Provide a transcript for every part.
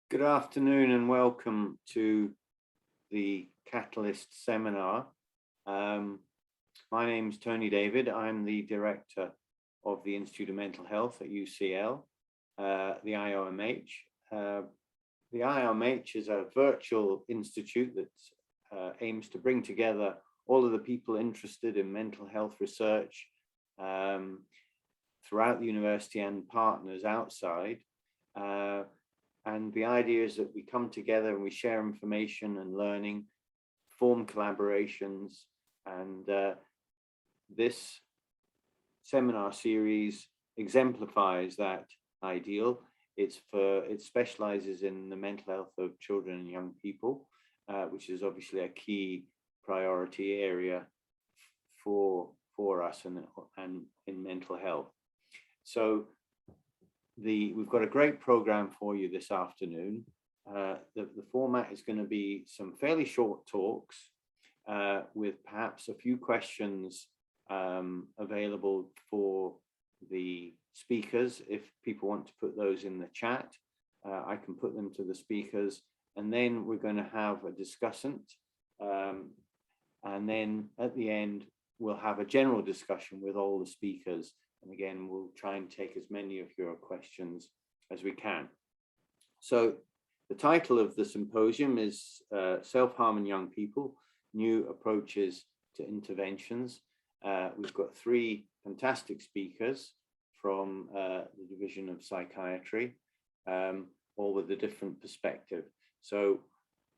Good afternoon and welcome to the Catalyst seminar. My name is Tony David. I'm the director of the Institute of Mental Health at UCL, the IOMH. The IOMH is a virtual institute that aims to bring together all of the people interested in mental health research throughout the university and partners outside. And the idea is that we come together and we share information and learning, form collaborations, and this seminar series exemplifies that ideal. It specializes in the mental health of children and young people, which is obviously a key priority area for us and in mental health. So we've got a great program for you this afternoon. The format is going to be some fairly short talks with perhaps a few questions available for the speakers. If people want to put those in the chat, I can put them to the speakers, and then we're going to have a discussant. And then at the end, we'll have a general discussion with all the speakers. And again, we'll try and take as many of your questions as we can. So the title of the symposium is Self-Harm in Young People, New Approaches to Interventions. We've got three fantastic speakers from the Division of Psychiatry, all with a different perspective. So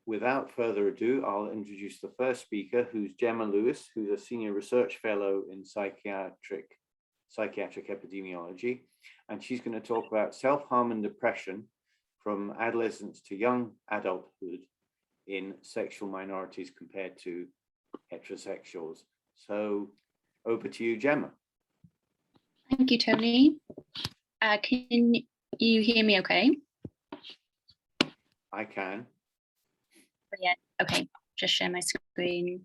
without further ado, I'll introduce the first speaker, who's Gemma Lewis, who's a Senior Research Fellow in Psychiatric Epidemiology, and she's going to talk about self-harm and depression from adolescence to young adulthood in sexual minorities compared to heterosexuals. So over to you, Gemma. Thank you, Tony. Can you hear me okay? I can. Brilliant. Okay, just share my screen.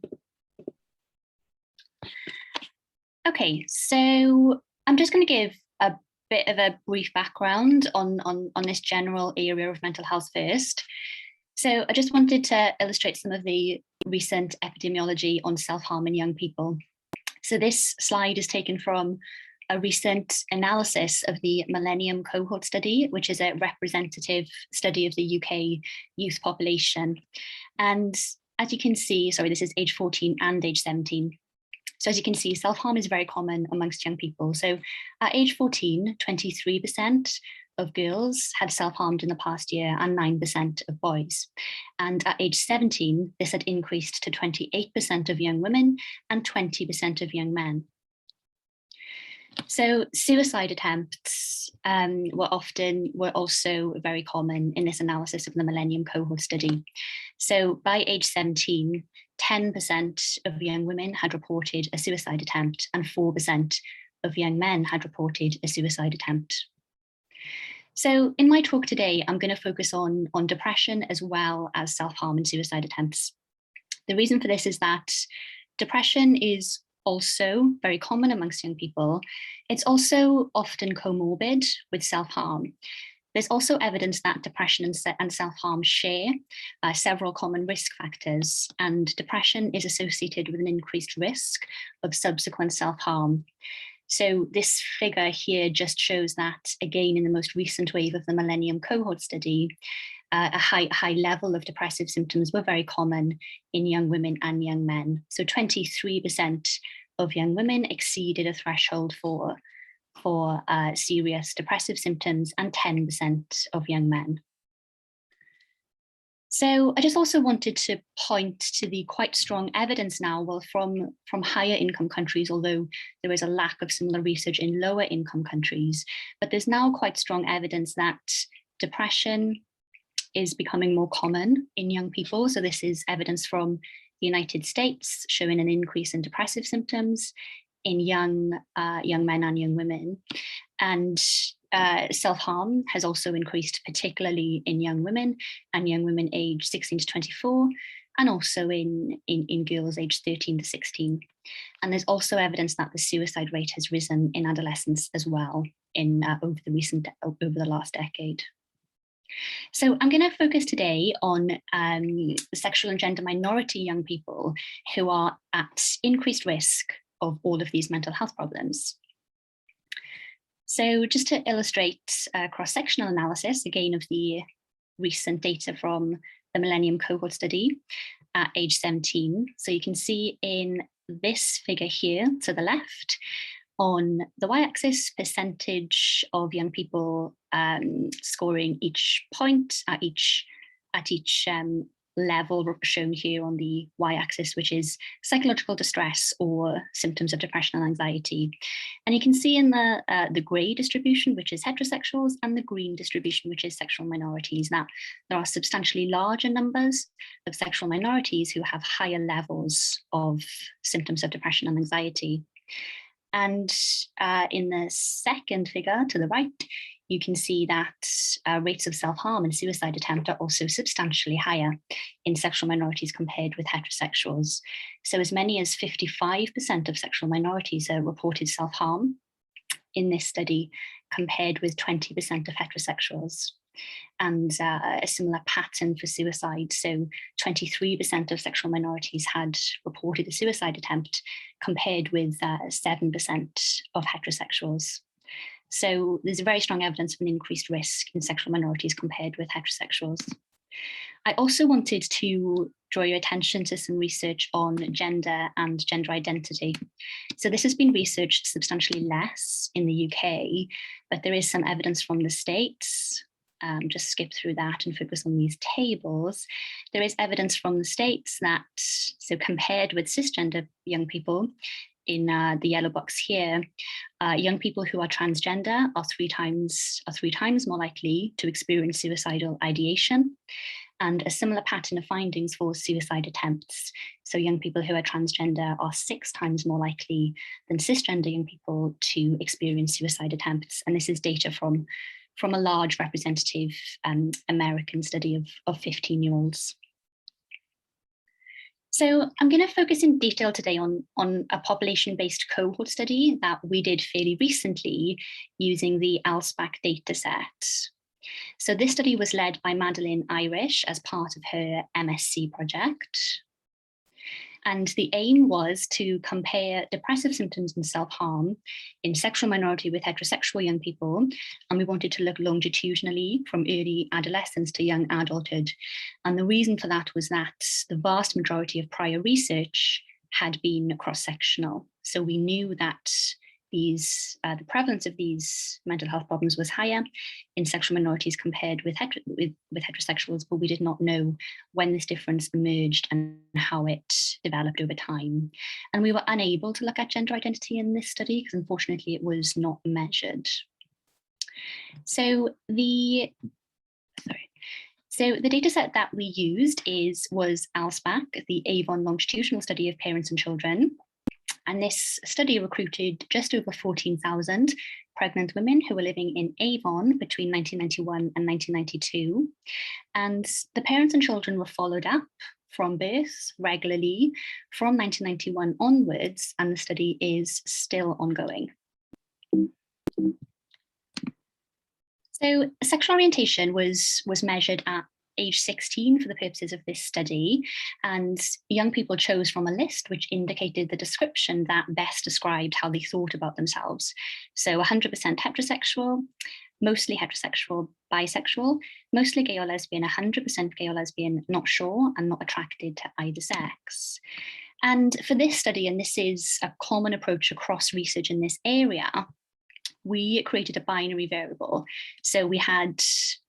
Okay, so I'm just going to give a bit of a brief background on this general area of mental health first. So I just wanted to illustrate some of the recent epidemiology on self-harm in young people. So this slide is taken from a recent analysis of the Millennium Cohort Study, which is a representative study of the UK youth population. And as you can see, sorry, this is age 14 and age 17. So as you can see, self-harm is very common amongst young people. So at age 14, 23% of girls had self-harmed in the past year and 9% of boys. And at age 17, this had increased to 28% of young women and 20% of young men. So suicide attempts were also very common in this analysis of the Millennium Cohort Study. So by age 17, 10% of young women had reported a suicide attempt and 4% of young men had reported a suicide attempt. So in my talk today, I'm going to focus on depression as well as self-harm and suicide attempts. The reason for this is that depression is also very common amongst young people. It's also often comorbid with self-harm. There's also evidence that depression and self-harm share several common risk factors, and depression is associated with an increased risk of subsequent self-harm. So this figure here just shows that, again, in the most recent wave of the Millennium Cohort Study, a high level of depressive symptoms were very common in young women and young men. So 23% of young women exceeded a threshold for serious depressive symptoms and 10% of young men. So I just also wanted to point to the quite strong evidence now, well, from higher income countries, although there is a lack of similar research in lower income countries, but there's now quite strong evidence that depression is becoming more common in young people. So this is evidence from the United States showing an increase in depressive symptoms in young men and young women. And self-harm has also increased, particularly in young women and young women aged 16 to 24, and also in girls aged 13 to 16. And there's also evidence that the suicide rate has risen in adolescents as well over the last decade. So I'm going to focus today on sexual and gender minority young people who are at increased risk of all of these mental health problems. So just to illustrate a cross-sectional analysis, again, of the recent data from the Millennium Cohort Study at age 17. So you can see in this figure here to the left, on the y-axis, percentage of young people scoring each point at each level shown here on the y-axis, which is psychological distress or symptoms of depression and anxiety. And you can see in the grey distribution, which is heterosexuals, and the green distribution, which is sexual minorities, that there are substantially larger numbers of sexual minorities who have higher levels of symptoms of depression and anxiety. And in the second figure to the right, you can see that rates of self-harm and suicide attempt are also substantially higher in sexual minorities compared with heterosexuals. So as many as 55% of sexual minorities reported self-harm in this study, compared with 20% of heterosexuals. And a similar pattern for suicide. So 23% of sexual minorities had reported a suicide attempt, compared with 7% of heterosexuals. So there's very strong evidence of an increased risk in sexual minorities compared with heterosexuals. I also wanted to draw your attention to some research on gender and gender identity. So this has been researched substantially less in the UK, but there is some evidence from the States. Just skip through that and focus on these tables. There is evidence from the States that, so compared with cisgender young people, in the yellow box here, young people who are transgender are three times more likely to experience suicidal ideation, and a similar pattern of findings for suicide attempts. So young people who are transgender are 6 times more likely than cisgender young people to experience suicide attempts. And this is data from a large representative American study of 15-year-olds. So I'm going to focus in detail today on a population-based cohort study that we did fairly recently using the ALSPAC dataset. So this study was led by Madeline Irish as part of her MSc project. And the aim was to compare depressive symptoms and self-harm in sexual minority with heterosexual young people. And we wanted to look longitudinally from early adolescence to young adulthood. And the reason for that was that the vast majority of prior research had been cross-sectional. So we knew that the prevalence of these mental health problems was higher in sexual minorities compared with heterosexuals, but we did not know when this difference emerged and how it developed over time. And we were unable to look at gender identity in this study because unfortunately it was not measured. So the data set that we used was ALSPAC, the Avon longitudinal study of parents and children. And this study recruited just over 14,000 pregnant women who were living in Avon between 1991 and 1992. And the parents and children were followed up from birth regularly from 1991 onwards, and the study is still ongoing. So sexual orientation was measured at age 16 for the purposes of this study, and young people chose from a list which indicated the description that best described how they thought about themselves. So 100% heterosexual, mostly heterosexual, bisexual, mostly gay or lesbian, 100% gay or lesbian, not sure, and not attracted to either sex. And for this study, and this is a common approach across research in this area, we created a binary variable. So we had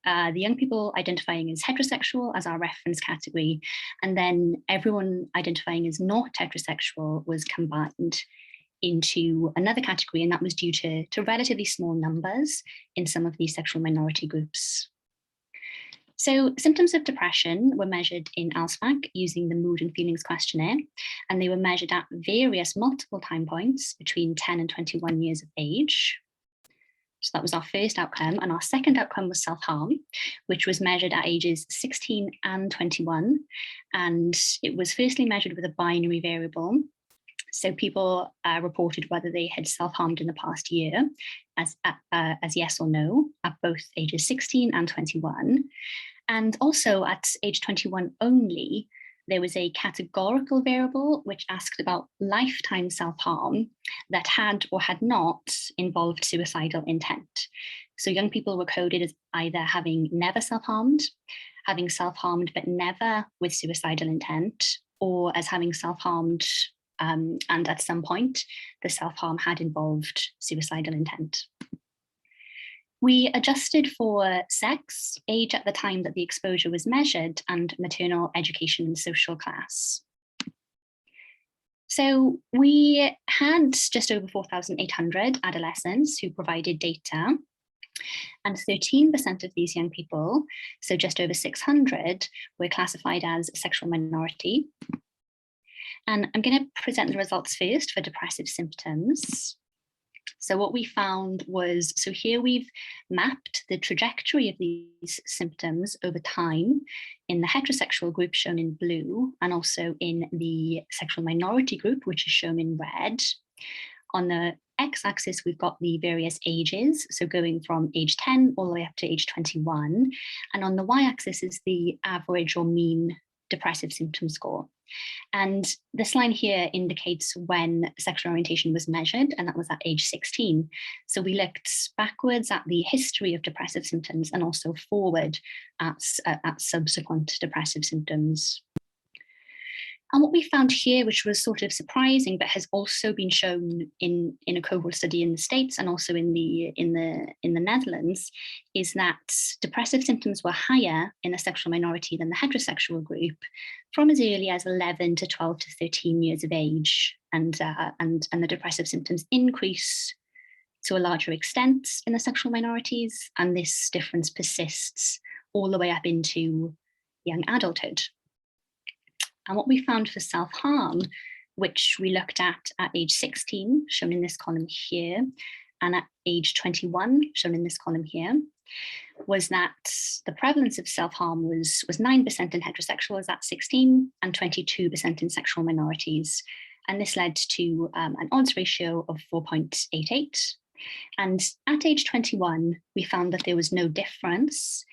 the young people identifying as heterosexual as our reference category, and then everyone identifying as not heterosexual was combined into another category, and that was due to relatively small numbers in some of these sexual minority groups. So symptoms of depression were measured in ALSPAC using the Mood and Feelings Questionnaire, and they were measured at various multiple time points between 10 and 21 years of age. So that was our first outcome. And our second outcome was self-harm, which was measured at ages 16 and 21. And it was firstly measured with a binary variable. So people reported whether they had self-harmed in the past year as yes or no at both ages 16 and 21. And also at age 21 only, there was a categorical variable which asked about lifetime self-harm that had or had not involved suicidal intent. So young people were coded as either having never self-harmed, having self-harmed but never with suicidal intent, or as having self-harmed and at some point the self-harm had involved suicidal intent. We adjusted for sex, age at the time that the exposure was measured, and maternal education and social class. So we had just over 4,800 adolescents who provided data, and 13% of these young people, so just over 600, were classified as a sexual minority. And I'm going to present the results first for depressive symptoms. So what we found was, so here we've mapped the trajectory of these symptoms over time in the heterosexual group shown in blue, and also in the sexual minority group, which is shown in red. On the x-axis, we've got the various ages, so going from age 10 all the way up to age 21. And on the y-axis is the average or mean depressive symptom score. And this line here indicates when sexual orientation was measured, and that was at age 16. So we looked backwards at the history of depressive symptoms and also forward at subsequent depressive symptoms. And what we found here, which was sort of surprising, but has also been shown in a cohort study in the States and also in the Netherlands, is that depressive symptoms were higher in the sexual minority than the heterosexual group from as early as 11 to 12 to 13 years of age, and the depressive symptoms increase to a larger extent in the sexual minorities, and this difference persists all the way up into young adulthood. And what we found for self-harm, which we looked at age 16, shown in this column here, and at age 21, shown in this column here, was that the prevalence of self-harm was 9% in heterosexuals at 16 and 22% in sexual minorities. And this led to an odds ratio of 4.88. And at age 21, we found that there was no difference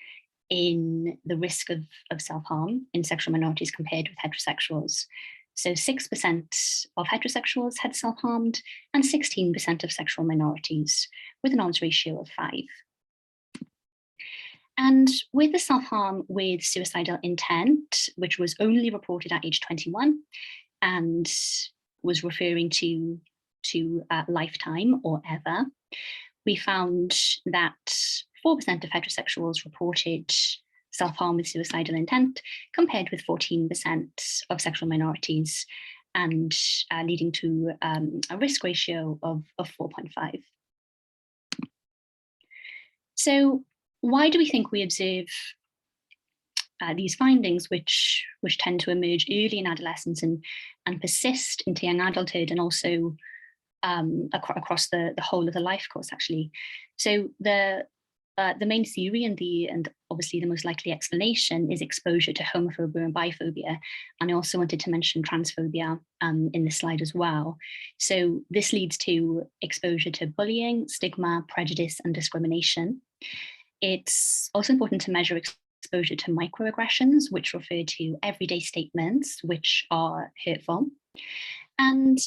in the risk of self-harm in sexual minorities compared with heterosexuals. So 6% of heterosexuals had self-harmed and 16% of sexual minorities, with an odds ratio of 5. And with the self-harm with suicidal intent, which was only reported at age 21 and was referring to lifetime or ever, we found that 4% of heterosexuals reported self-harm with suicidal intent, compared with 14% of sexual minorities, and leading to a risk ratio of 4.5. So why do we think we observe these findings, which tend to emerge early in adolescence and persist into young adulthood, and also across the whole of the life course, actually? So the main theory and obviously the most likely explanation is exposure to homophobia and biphobia. And I also wanted to mention transphobia in this slide as well. So this leads to exposure to bullying, stigma, prejudice, and discrimination. It's also important to measure exposure to microaggressions, which refer to everyday statements which are hurtful, and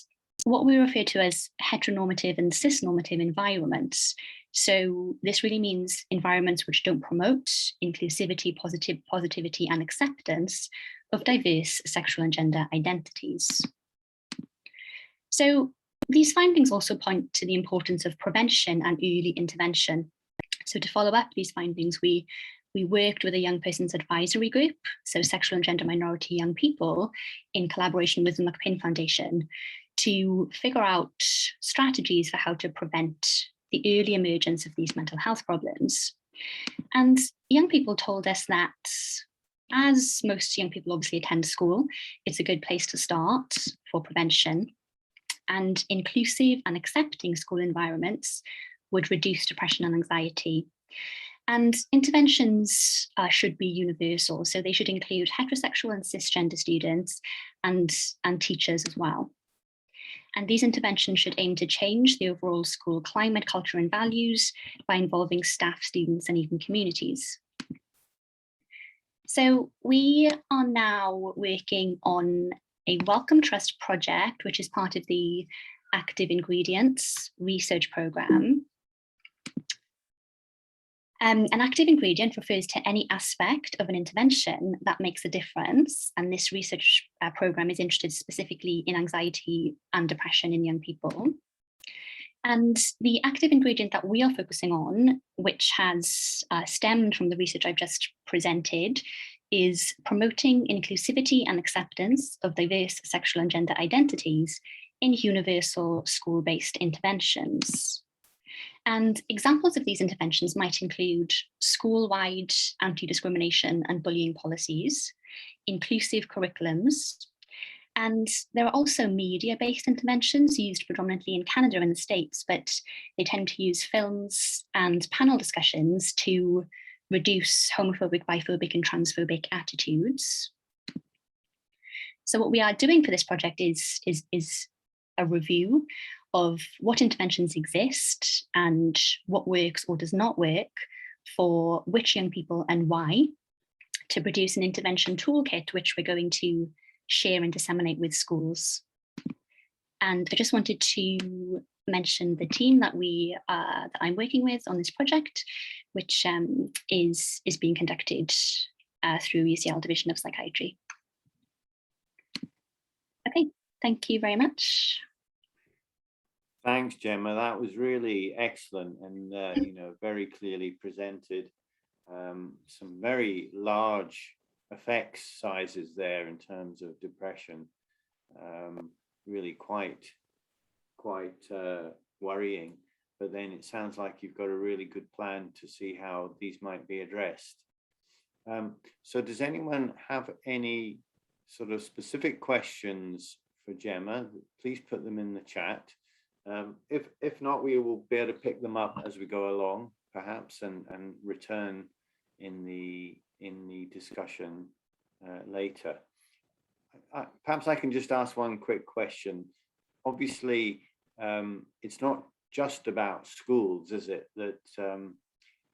what we refer to as heteronormative and cisnormative environments. So this really means environments which don't promote inclusivity, positivity, and acceptance of diverse sexual and gender identities. So these findings also point to the importance of prevention and early intervention. So to follow up these findings, we worked with a young person's advisory group, so sexual and gender minority young people, in collaboration with the McPin Foundation, to figure out strategies for how to prevent the early emergence of these mental health problems. And young people told us that, as most young people obviously attend school, it's a good place to start for prevention. And inclusive and accepting school environments would reduce depression and anxiety. And interventions should be universal, so they should include heterosexual and cisgender students and teachers as well. And these interventions should aim to change the overall school climate, culture, and values by involving staff, students, and even communities. So we are now working on a Welcome Trust project, which is part of the Active Ingredients research program. An active ingredient refers to any aspect of an intervention that makes a difference. And this research program is interested specifically in anxiety and depression in young people. And the active ingredient that we are focusing on, which has stemmed from the research I've just presented, is promoting inclusivity and acceptance of diverse sexual and gender identities in universal school-based interventions. And examples of these interventions might include school-wide anti-discrimination and bullying policies, inclusive curriculums, and there are also media-based interventions used predominantly in Canada and the States, but they tend to use films and panel discussions to reduce homophobic, biphobic, and transphobic attitudes. So what we are doing for this project is a review of what interventions exist and what works or does not work for which young people and why, to produce an intervention toolkit which we're going to share and disseminate with schools. And I just wanted to mention the team that that I'm working with on this project, which is being conducted through UCL Division of Psychiatry. Okay, thank you very much. Thanks, Gemma. That was really excellent and very clearly presented. Some very large effect sizes there in terms of depression. Really quite worrying. But then it sounds like you've got a really good plan to see how these might be addressed. So does anyone have any sort of specific questions for Gemma? Please put them in the chat. If not, we will be able to pick them up as we go along, perhaps, and return in the discussion later. Perhaps I can just ask one quick question. Obviously, it's not just about schools, is it? That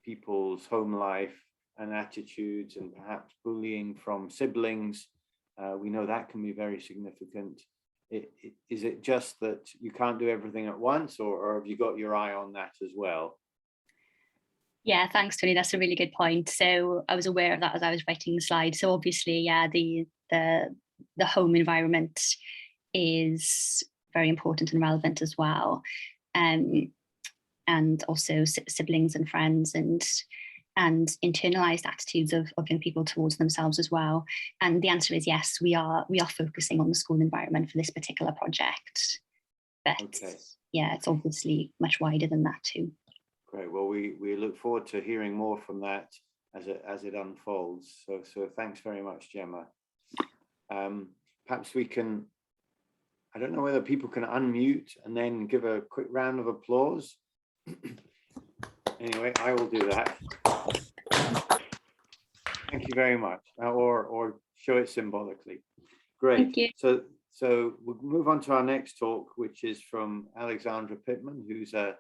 people's home life and attitudes and perhaps bullying from siblings, we know that can be very significant. Is it just that you can't do everything at once, or have you got your eye on that as well? Yeah, thanks, Tony. That's a really good point. So I was aware of that as I was writing the slide. So obviously, yeah, the home environment is very important and relevant as well, and also siblings and friends and internalized attitudes of young people towards themselves as well. And the answer is yes, we are focusing on the school environment for this particular project. But okay, yeah, it's obviously much wider than that too. Great. Well, we look forward to hearing more from that as it unfolds. So thanks very much, Gemma. Perhaps we can, I don't know whether people can unmute and then give a quick round of applause. Anyway, I will do that. Thank you very much. Or show it symbolically. Great. Thank you. So we'll move on to our next talk, which is from Alexandra Pitman, who's a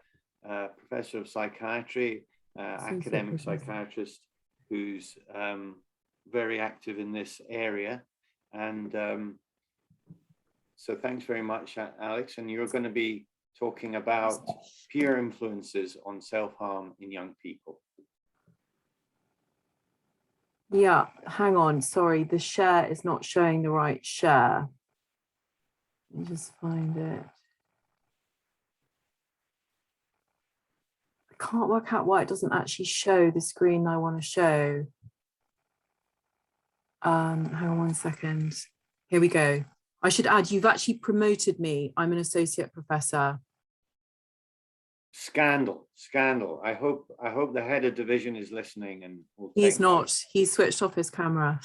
professor of psychiatry, academic psychiatrist, who's very active in this area. And so thanks very much, Alex. And you're going to be talking about peer influences on self-harm in young people. Yeah, hang on. Sorry, the share is not showing the right share. Let me just find it. I can't work out why it doesn't actually show the screen I want to show. Hang on 1 second. Here we go. I should add, you've actually promoted me. I'm an associate professor. Scandal. I hope the head of division is listening and he's not. He's switched off his camera.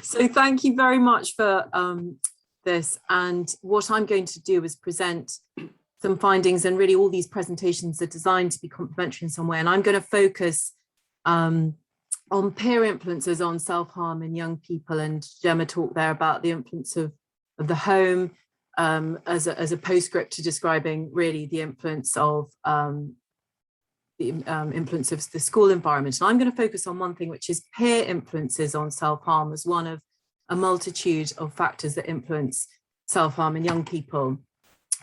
So thank you very much for this. And what I'm going to do is present some findings, and really all these presentations are designed to be complementary in some way. And I'm going to focus on peer influences on self-harm in young people. And Gemma talked there about the influence of the home, as a postscript to describing really the influence of the school environment. And I'm going to focus on one thing, which is peer influences on self-harm as one of a multitude of factors that influence self-harm in young people.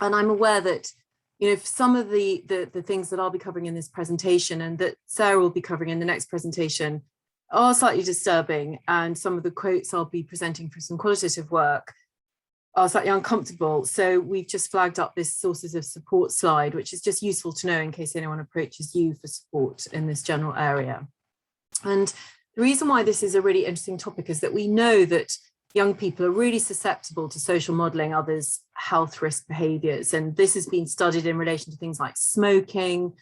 And I'm aware that, you know, some of the things that I'll be covering in this presentation and that Sarah will be covering in the next presentation are slightly disturbing, and some of the quotes I'll be presenting for some qualitative work are slightly uncomfortable. So we've just flagged up this sources of support slide, which is just useful to know in case anyone approaches you for support in this general area. And the reason why this is a really interesting topic is that we know that young people are really susceptible to social modeling others' health risk behaviors. And this has been studied in relation to things like smoking,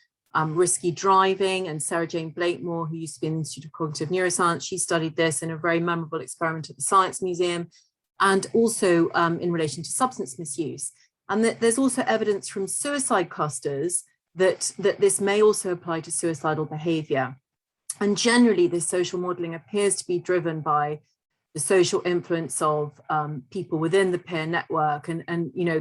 risky driving, and Sarah Jane Blakemore, who used to be in the Institute of Cognitive Neuroscience, she studied this in a very memorable experiment at the Science Museum, and also in relation to substance misuse. And that there's also evidence from suicide clusters that this may also apply to suicidal behavior. And generally, this social modeling appears to be driven by the social influence of people within the peer network, and you know,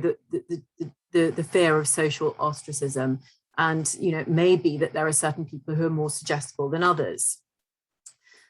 the fear of social ostracism. And, you know, it may be that there are certain people who are more suggestible than others.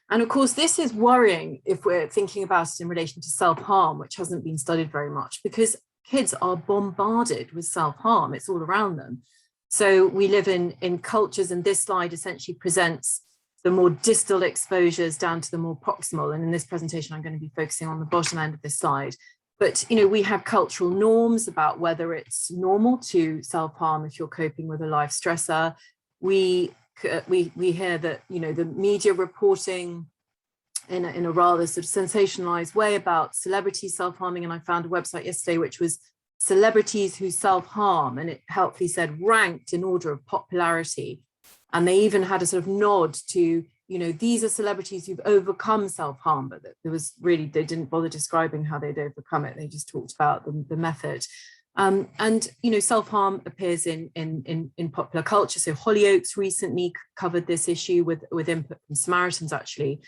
And of course, this is worrying if we're thinking about it in relation to self-harm, which hasn't been studied very much, because kids are bombarded with self-harm. It's all around them. So we live in cultures, and this slide essentially presents the more distal exposures down to the more proximal. And in this presentation, I'm going to be focusing on the bottom end of this slide. But, you know, we have cultural norms about whether it's normal to self-harm if you're coping with a life stressor. We hear that, you know, the media reporting in a rather sort of sensationalized way about celebrities self-harming. And I found a website yesterday which was celebrities who self-harm, and it helpfully said ranked in order of popularity. And they even had a sort of nod to, you know, these are celebrities who've overcome self-harm, but there was really, they didn't bother describing how they'd overcome it. They just talked about the method. And, you know, self-harm appears in popular culture. So Hollyoaks recently covered this issue with input from Samaritans, actually.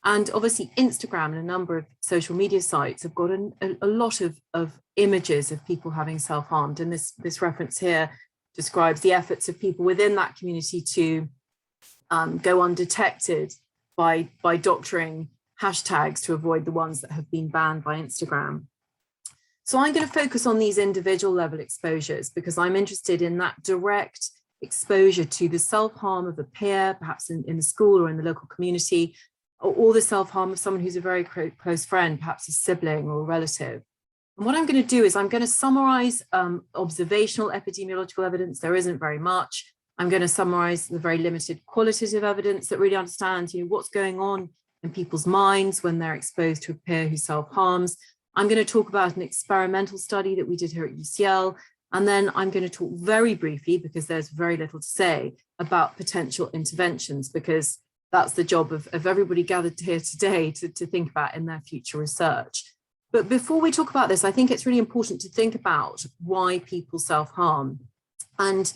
And obviously Instagram and a number of social media sites have got a lot of images of people having self-harmed. And this reference here describes the efforts of people within that community to go undetected by doctoring hashtags to avoid the ones that have been banned by Instagram. So I'm going to focus on these individual level exposures because I'm interested in that direct exposure to the self-harm of a peer, perhaps in the school or in the local community, or the self-harm of someone who's a very close friend, perhaps a sibling or a relative. And what I'm going to do is I'm going to summarize observational epidemiological evidence. There isn't very much. I'm going to summarize the very limited qualitative evidence that really understands, you know, what's going on in people's minds when they're exposed to a peer who self-harms. I'm going to talk about an experimental study that we did here at UCL, and then I'm going to talk very briefly, because there's very little to say, about potential interventions, because that's the job of everybody gathered here today to think about in their future research. But before we talk about this, I think it's really important to think about why people self-harm. And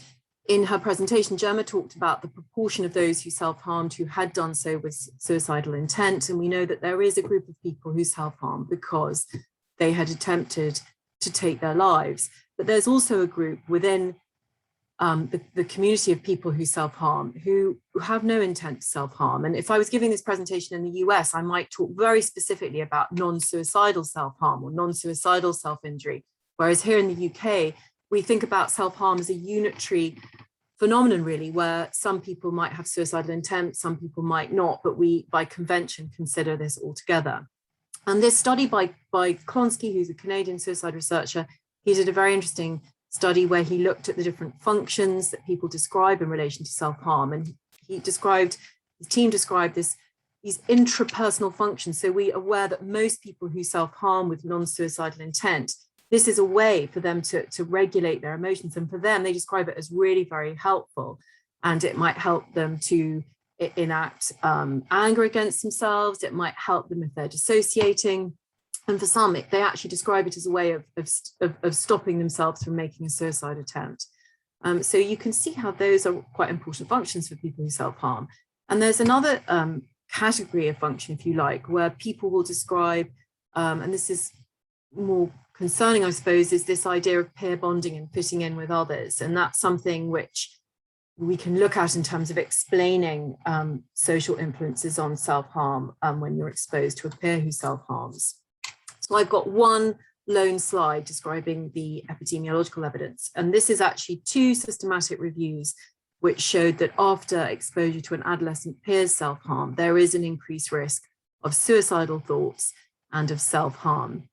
in her presentation, Gemma talked about the proportion of those who self-harmed who had done so with suicidal intent. And we know that there is a group of people who self-harm because they had attempted to take their lives. But there's also a group within the community of people who self-harm who have no intent to self-harm. And if I was giving this presentation in the US, I might talk very specifically about non-suicidal self-harm or non-suicidal self-injury. Whereas here in the UK, we think about self-harm as a unitary phenomenon, really, where some people might have suicidal intent, some people might not, but we, by convention, consider this all together. And this study by Klonsky, who's a Canadian suicide researcher, he did a very interesting study where he looked at the different functions that people describe in relation to self-harm. And his team described these intrapersonal functions. So we are aware that most people who self-harm with non-suicidal intent, this is a way for them to regulate their emotions. And for them, they describe it as really very helpful. And it might help them to enact anger against themselves. It might help them if they're dissociating. And for some, they actually describe it as a way of stopping themselves from making a suicide attempt. So you can see how those are quite important functions for people who self-harm. And there's another category of function, if you like, where people will describe, and this is more concerning, I suppose, is this idea of peer bonding and fitting in with others. And that's something which we can look at in terms of explaining social influences on self-harm when you're exposed to a peer who self-harms. So I've got one lone slide describing the epidemiological evidence. And this is actually 2 systematic reviews which showed that after exposure to an adolescent peer's self-harm, there is an increased risk of suicidal thoughts and of self-harm.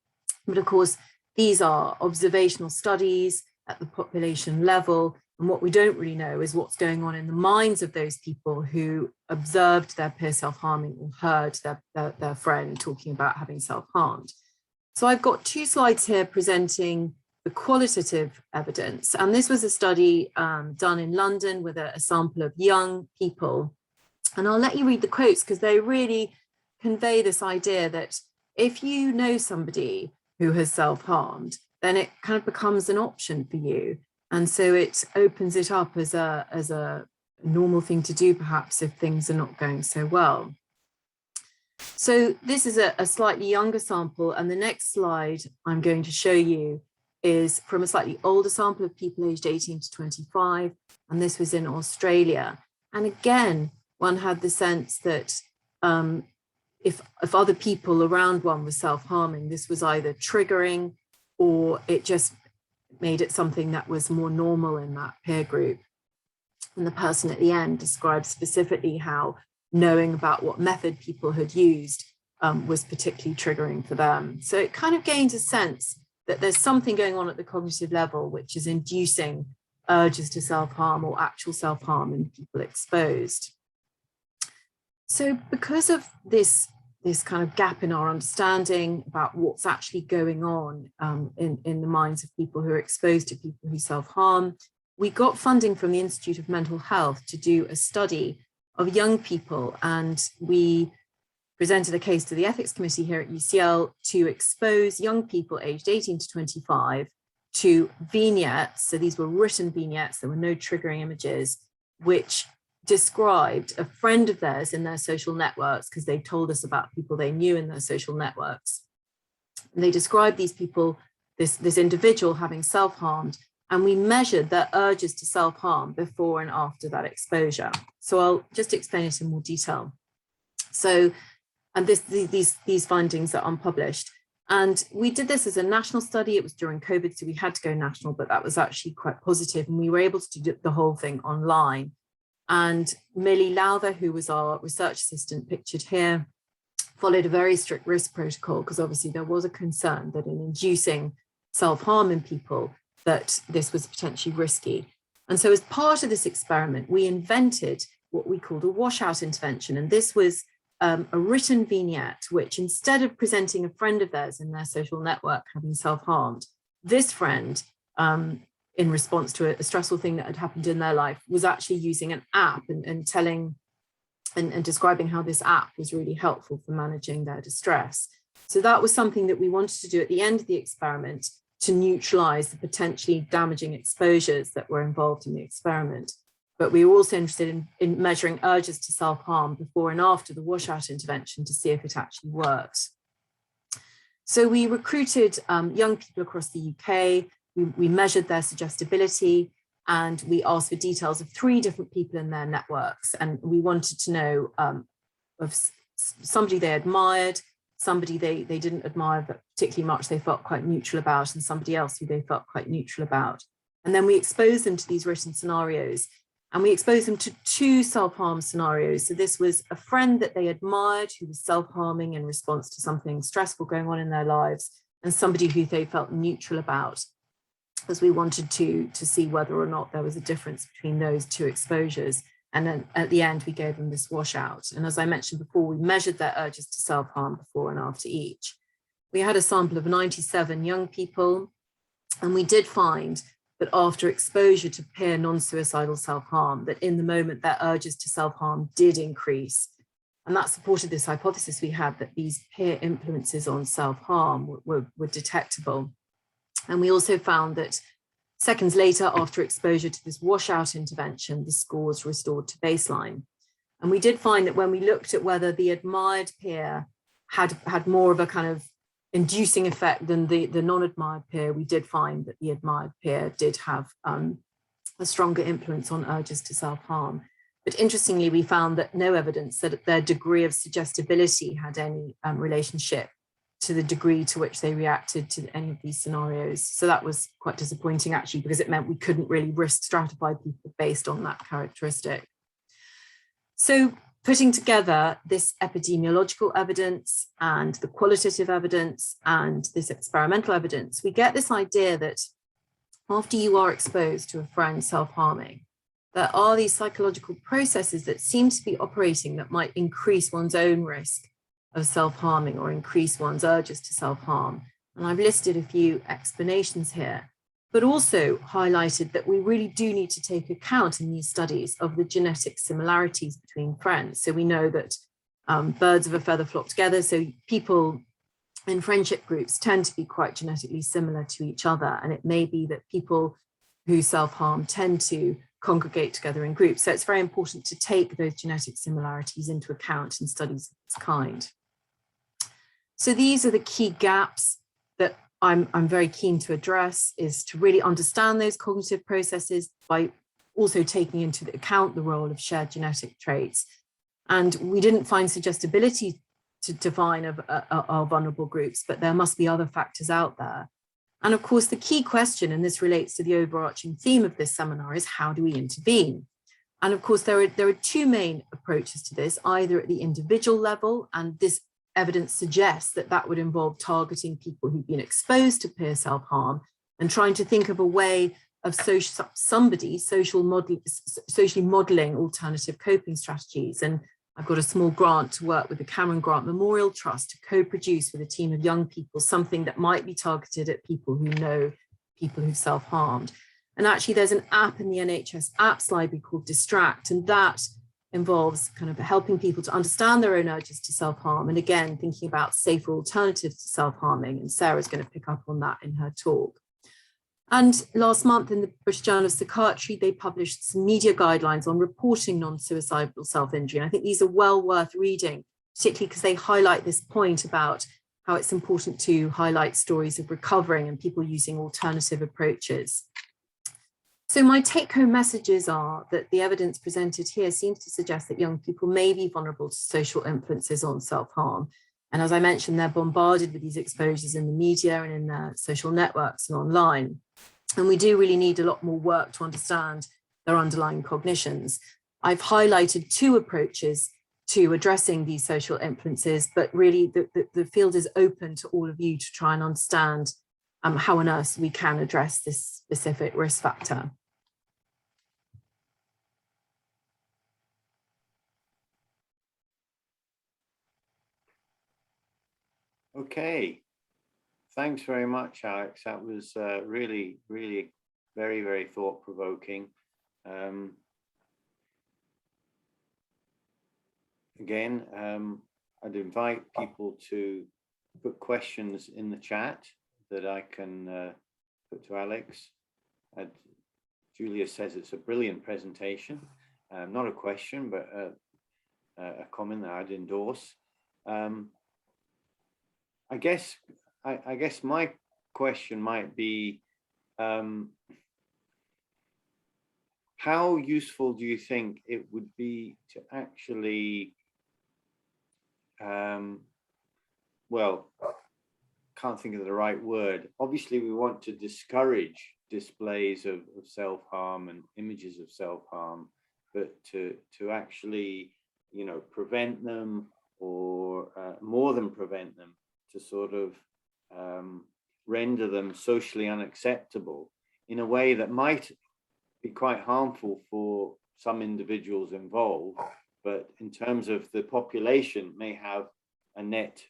But of course, these are observational studies at the population level. And what we don't really know is what's going on in the minds of those people who observed their peer self-harming or heard their friend talking about having self-harmed. So I've got 2 slides here presenting the qualitative evidence. And this was a study done in London with a sample of young people. And I'll let you read the quotes because they really convey this idea that if you know somebody who has self-harmed, then it kind of becomes an option for you. And so it opens it up as a normal thing to do, perhaps, if things are not going so well. So this is a slightly younger sample, and the next slide I'm going to show you is from a slightly older sample of people aged 18 to 25, and this was in Australia. And again, one had the sense that if other people around one were self-harming, this was either triggering or it just made it something that was more normal in that peer group. And the person at the end described specifically how knowing about what method people had used was particularly triggering for them. So it kind of gains a sense that there's something going on at the cognitive level which is inducing urges to self-harm or actual self-harm in people exposed. So because of this kind of gap in our understanding about what's actually going on in the minds of people who are exposed to people who self-harm, we got funding from the Institute of Mental Health to do a study of young people, and we presented a case to the ethics committee here at UCL to expose young people aged 18 to 25 to vignettes. So these were written vignettes, there were no triggering images, which described a friend of theirs in their social networks, because they told us about people they knew in their social networks. And they described these people, this individual having self-harmed, and we measured their urges to self-harm before and after that exposure. So I'll just explain it in more detail. So, and these findings are unpublished. And we did this as a national study. It was during COVID, so we had to go national, but that was actually quite positive. And we were able to do the whole thing online. And Millie Lowther, who was our research assistant pictured here, followed a very strict risk protocol, because obviously there was a concern that in inducing self-harm in people, that this was potentially risky. And so as part of this experiment, we invented what we called a washout intervention. And this was a written vignette, which instead of presenting a friend of theirs in their social network having self-harmed, this friend, in response to a stressful thing that had happened in their life, was actually using an app and telling and describing how this app was really helpful for managing their distress. So that was something that we wanted to do at the end of the experiment to neutralize the potentially damaging exposures that were involved in the experiment. But we were also interested in measuring urges to self-harm before and after the washout intervention to see if it actually worked. So we recruited young people across the UK. We measured their suggestibility, and we asked for details of 3 different people in their networks. And we wanted to know of somebody they admired, somebody they didn't admire but particularly much, they felt quite neutral about, and somebody else who they felt quite neutral about. And then we exposed them to these written scenarios, and we exposed them to 2 self-harm scenarios. So this was a friend that they admired who was self-harming in response to something stressful going on in their lives, and somebody who they felt neutral about, as we wanted to see whether or not there was a difference between those 2 exposures. And then at the end, we gave them this washout. And as I mentioned before, we measured their urges to self-harm before and after each. We had a sample of 97 young people, and we did find that after exposure to peer non-suicidal self-harm, that in the moment their urges to self-harm did increase. And that supported this hypothesis we had that these peer influences on self-harm were detectable. And we also found that seconds later, after exposure to this washout intervention, the scores restored to baseline. And we did find that when we looked at whether the admired peer had more of a kind of inducing effect than the non-admired peer, we did find that the admired peer did have a stronger influence on urges to self-harm. But interestingly, we found that no evidence that their degree of suggestibility had any relationship to the degree to which they reacted to any of these scenarios. So that was quite disappointing, actually, because it meant we couldn't really risk stratify people based on that characteristic. So putting together this epidemiological evidence and the qualitative evidence and this experimental evidence, we get this idea that after you are exposed to a friend self-harming, there are these psychological processes that seem to be operating that might increase one's own risk of self-harming or increase one's urges to self-harm. And I've listed a few explanations here, but also highlighted that we really do need to take account in these studies of the genetic similarities between friends. So we know that birds of a feather flock together. So people in friendship groups tend to be quite genetically similar to each other. And it may be that people who self-harm tend to congregate together in groups. So it's very important to take those genetic similarities into account in studies of this kind. So these are the key gaps that I'm very keen to address, is to really understand those cognitive processes by also taking into account the role of shared genetic traits. And we didn't find suggestibility to define our vulnerable groups, but there must be other factors out there. And of course, the key question, and this relates to the overarching theme of this seminar, is how do we intervene? And of course, there are two main approaches to this, either at the individual level, and this evidence suggests that that would involve targeting people who've been exposed to peer self-harm and trying to think of a way of socially modeling alternative coping strategies. And I've got a small grant to work with the Cameron Grant Memorial Trust to co-produce with a team of young people something that might be targeted at people who know people who've self-harmed. And actually there's an app in the NHS Apps Library called Distract, and that involves kind of helping people to understand their own urges to self-harm. And again, thinking about safer alternatives to self-harming. And Sarah's going to pick up on that in her talk. And last month in the British Journal of Psychiatry, they published some media guidelines on reporting non-suicidal self-injury. And I think these are well worth reading, particularly because they highlight this point about how it's important to highlight stories of recovering and people using alternative approaches. So my take-home messages are that the evidence presented here seems to suggest that young people may be vulnerable to social influences on self-harm. And as I mentioned, they're bombarded with these exposures in the media and in their social networks and online. And we do really need a lot more work to understand their underlying cognitions. I've highlighted two approaches to addressing these social influences, but really the field is open to all of you to try and understand how on earth we can address this specific risk factor. Okay, thanks very much, Alex. That was really, really very, very thought-provoking. Again, I'd invite people to put questions in the chat that I can put to Alex. Julia says it's a brilliant presentation. Not a question, but a comment that I'd endorse. I guess my question might be, how useful do you think it would be to actually, well, can't think of the right word. Obviously, we want to discourage displays of self-harm and images of self-harm, but to actually, you know, prevent them, or more than prevent them, to sort of render them socially unacceptable in a way that might be quite harmful for some individuals involved, but in terms of the population may have a net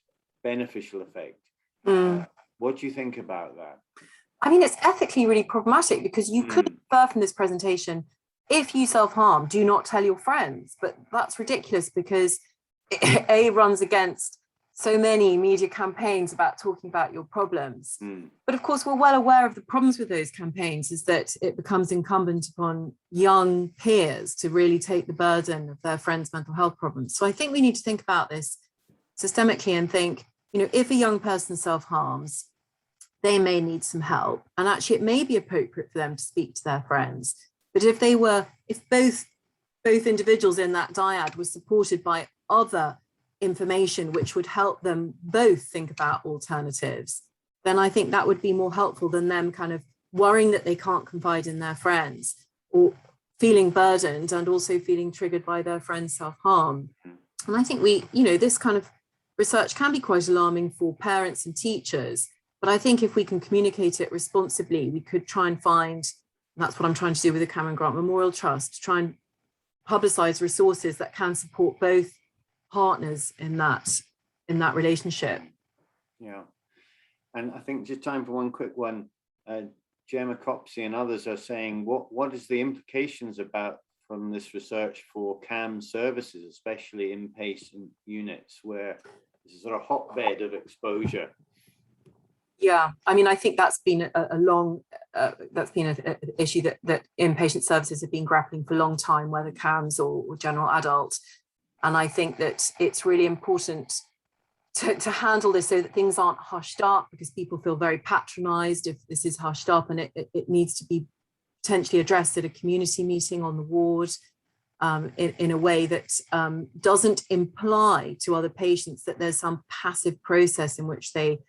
beneficial effect. What do you think about that? I mean, it's ethically really problematic, because you could infer from this presentation, if you self-harm, do not tell your friends. But that's ridiculous, because it runs against so many media campaigns about talking about your problems. But of course, we're well aware of the problems with those campaigns, is that it becomes incumbent upon young peers to really take the burden of their friends' mental health problems. So I think we need to think about this systemically and think, if a young person self-harms, they may need some help, and actually it may be appropriate for them to speak to their friends. But if both individuals in that dyad were supported by other information which would help them both think about alternatives, then I think that would be more helpful than them kind of worrying that they can't confide in their friends, or feeling burdened and also feeling triggered by their friends' self-harm. And I think this kind of research can be quite alarming for parents and teachers, but I think if we can communicate it responsibly, we could try and find, and that's what I'm trying to do with the Cameron Grant Memorial Trust, to try and publicize resources that can support both partners in that relationship. Yeah, and I think just time for one quick one. Gemma Copsey and others are saying, what is the implications from this research for CAM services, especially inpatient units, where this is sort of hotbed of exposure? Yeah, I mean, I think that's been that's been an issue that inpatient services have been grappling for a long time, whether CAMs or general adult. And I think that it's really important to handle this so that things aren't hushed up, because people feel very patronized if this is hushed up, and it needs to be potentially addressed at a community meeting on the ward in a way that doesn't imply to other patients that there's some passive process in which they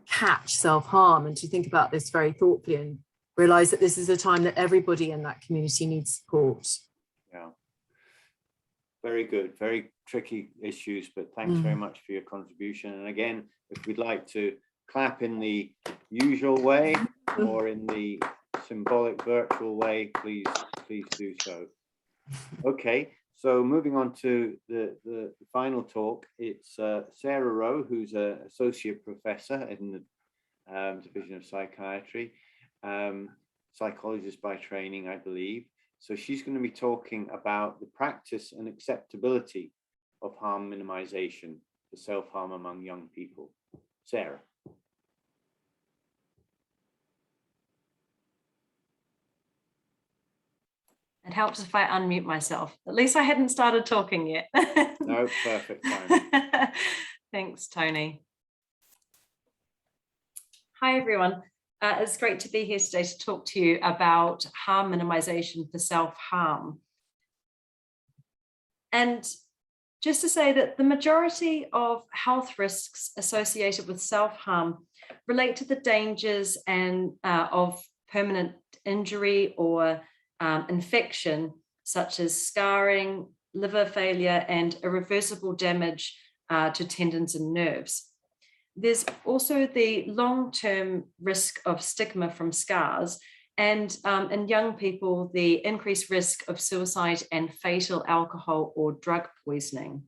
catch self-harm, and to think about this very thoughtfully and realize that this is a time that everybody in that community needs support. Yeah, very good, very tricky issues, but thanks very much for your contribution. And again, if we'd like to clap in the usual way or in the symbolic virtual way, please do so. Okay, so moving on to the final talk, it's Sarah Rowe, who's an associate professor in the Division of Psychiatry, psychologist by training, I believe. So she's going to be talking about the practice and acceptability of harm minimization for self-harm among young people. Sarah. It helps if I unmute myself. At least I hadn't started talking yet. No, perfect time. Thanks, Tony. Hi, everyone. It's great to be here today to talk to you about harm minimization for self-harm. And just to say that the majority of health risks associated with self-harm relate to the dangers of permanent injury or infection, such as scarring, liver failure, and irreversible damage to tendons and nerves. There's also the long-term risk of stigma from scars, and in young people, the increased risk of suicide and fatal alcohol or drug poisoning.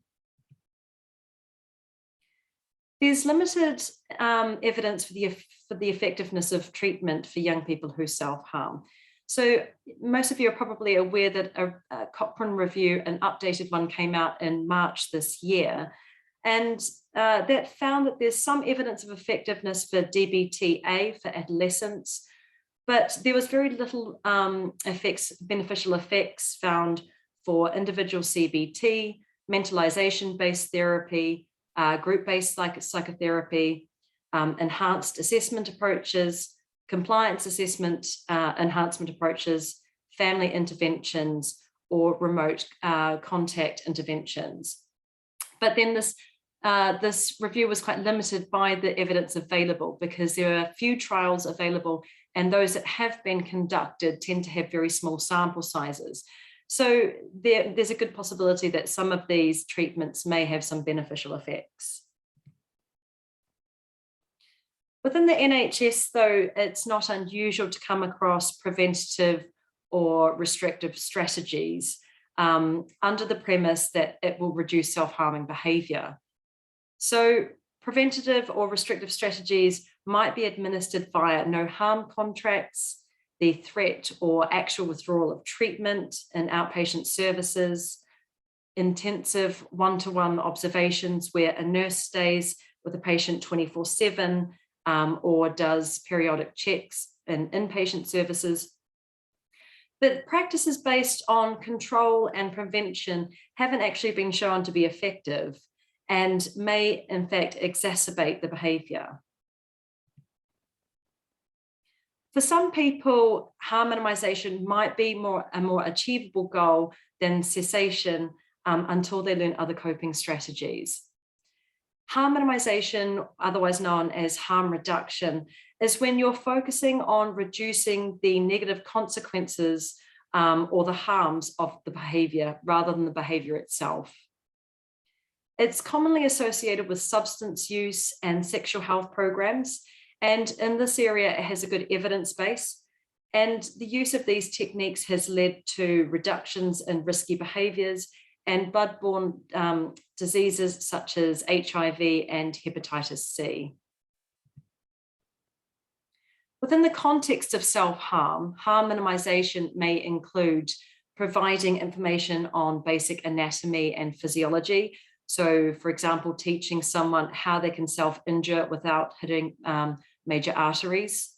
There's limited evidence for the effectiveness of treatment for young people who self-harm. So most of you are probably aware that a Cochrane review, an updated one, came out in March this year, and that found that there's some evidence of effectiveness for DBTA for adolescents, but there was very little beneficial effects found for individual CBT, mentalization-based therapy, group-based psychotherapy, enhanced assessment approaches, compliance assessment enhancement approaches, family interventions, or remote contact interventions. But then this review was quite limited by the evidence available, because there are few trials available, and those that have been conducted tend to have very small sample sizes. So there's a good possibility that some of these treatments may have some beneficial effects. Within the NHS, though, it's not unusual to come across preventative or restrictive strategies under the premise that it will reduce self-harming behaviour. So preventative or restrictive strategies might be administered via no harm contracts, the threat or actual withdrawal of treatment in outpatient services, intensive one-to-one observations where a nurse stays with a patient 24/7 or does periodic checks in inpatient services. But practices based on control and prevention haven't actually been shown to be effective. and may in fact exacerbate the behavior. For some people, harm minimization might be a more achievable goal than cessation until they learn other coping strategies. Harm minimization, otherwise known as harm reduction, is when you're focusing on reducing the negative consequences or the harms of the behavior rather than the behavior itself. It's commonly associated with substance use and sexual health programs. And in this area, it has a good evidence base. And the use of these techniques has led to reductions in risky behaviors and blood-borne diseases such as HIV and hepatitis C. Within the context of self-harm, harm minimization may include providing information on basic anatomy and physiology. So, for example, teaching someone how they can self-injure without hitting major arteries,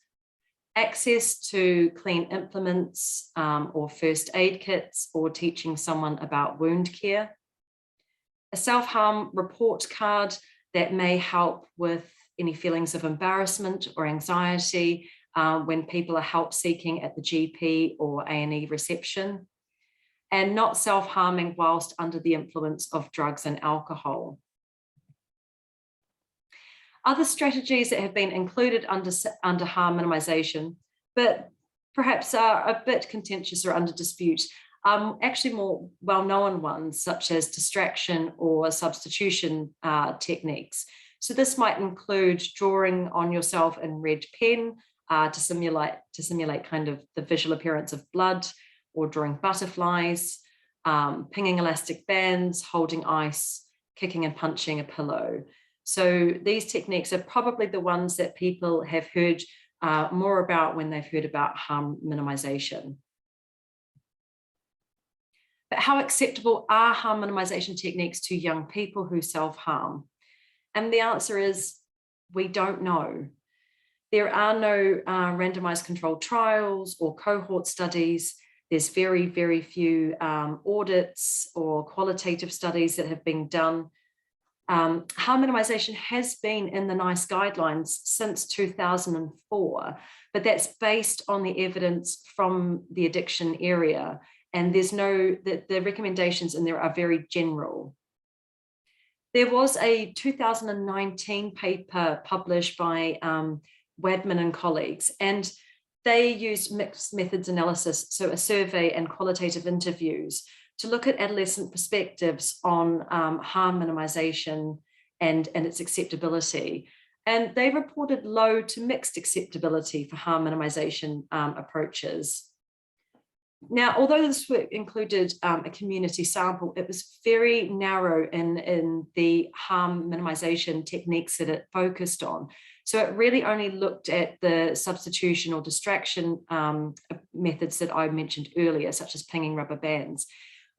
access to clean implements or first aid kits, or teaching someone about wound care, a self-harm report card that may help with any feelings of embarrassment or anxiety when people are help seeking at the GP or A&E reception, and not self-harming whilst under the influence of drugs and alcohol. Other strategies that have been included under harm minimization, but perhaps are a bit contentious or under dispute, actually more well-known ones such as distraction or substitution techniques. So this might include drawing on yourself in red pen to simulate kind of the visual appearance of blood, or drawing butterflies, pinging elastic bands, holding ice, kicking and punching a pillow. So these techniques are probably the ones that people have heard more about when they've heard about harm minimization. But how acceptable are harm minimization techniques to young people who self-harm? And the answer is, we don't know. There are no randomized controlled trials or cohort studies. There's very, very few audits or qualitative studies that have been done. Harm minimization has been in the NICE guidelines since 2004, but that's based on the evidence from the addiction area. And there's the recommendations in there are very general. There was a 2019 paper published by Wadman and colleagues, and they used mixed methods analysis, so a survey and qualitative interviews, to look at adolescent perspectives on harm minimization and its acceptability. And they reported low to mixed acceptability for harm minimization approaches. Now, although this work included a community sample, it was very narrow in the harm minimization techniques that it focused on. So it really only looked at the substitution or distraction methods that I mentioned earlier, such as pinging rubber bands.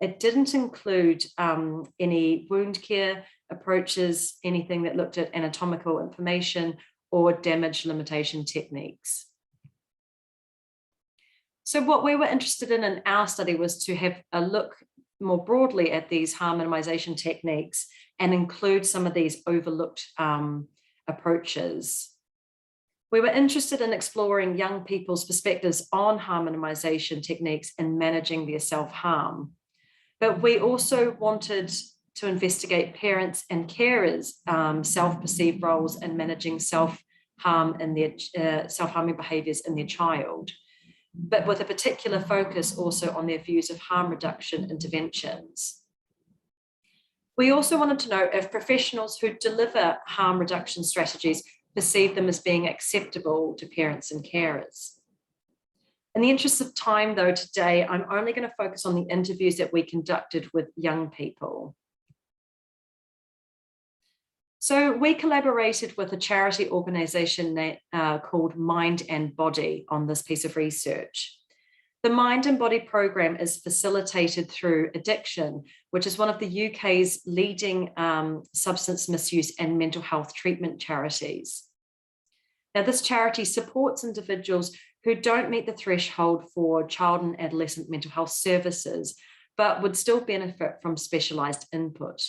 It didn't include any wound care approaches, anything that looked at anatomical information or damage limitation techniques. So what we were interested in our study was to have a look more broadly at these harm minimization techniques and include some of these overlooked approaches. We were interested in exploring young people's perspectives on harm minimization techniques and managing their self-harm. But we also wanted to investigate parents and carers' self-perceived roles in managing self-harm in their self-harming behaviors in their child, but with a particular focus also on their views of harm reduction interventions. We also wanted to know if professionals who deliver harm reduction strategies perceive them as being acceptable to parents and carers. In the interest of time, though, today, I'm only going to focus on the interviews that we conducted with young people. So we collaborated with a charity organisation called Mind and Body on this piece of research. The Mind and Body program is facilitated through Addiction, which is one of the UK's leading substance misuse and mental health treatment charities. Now, this charity supports individuals who don't meet the threshold for child and adolescent mental health services, but would still benefit from specialised input.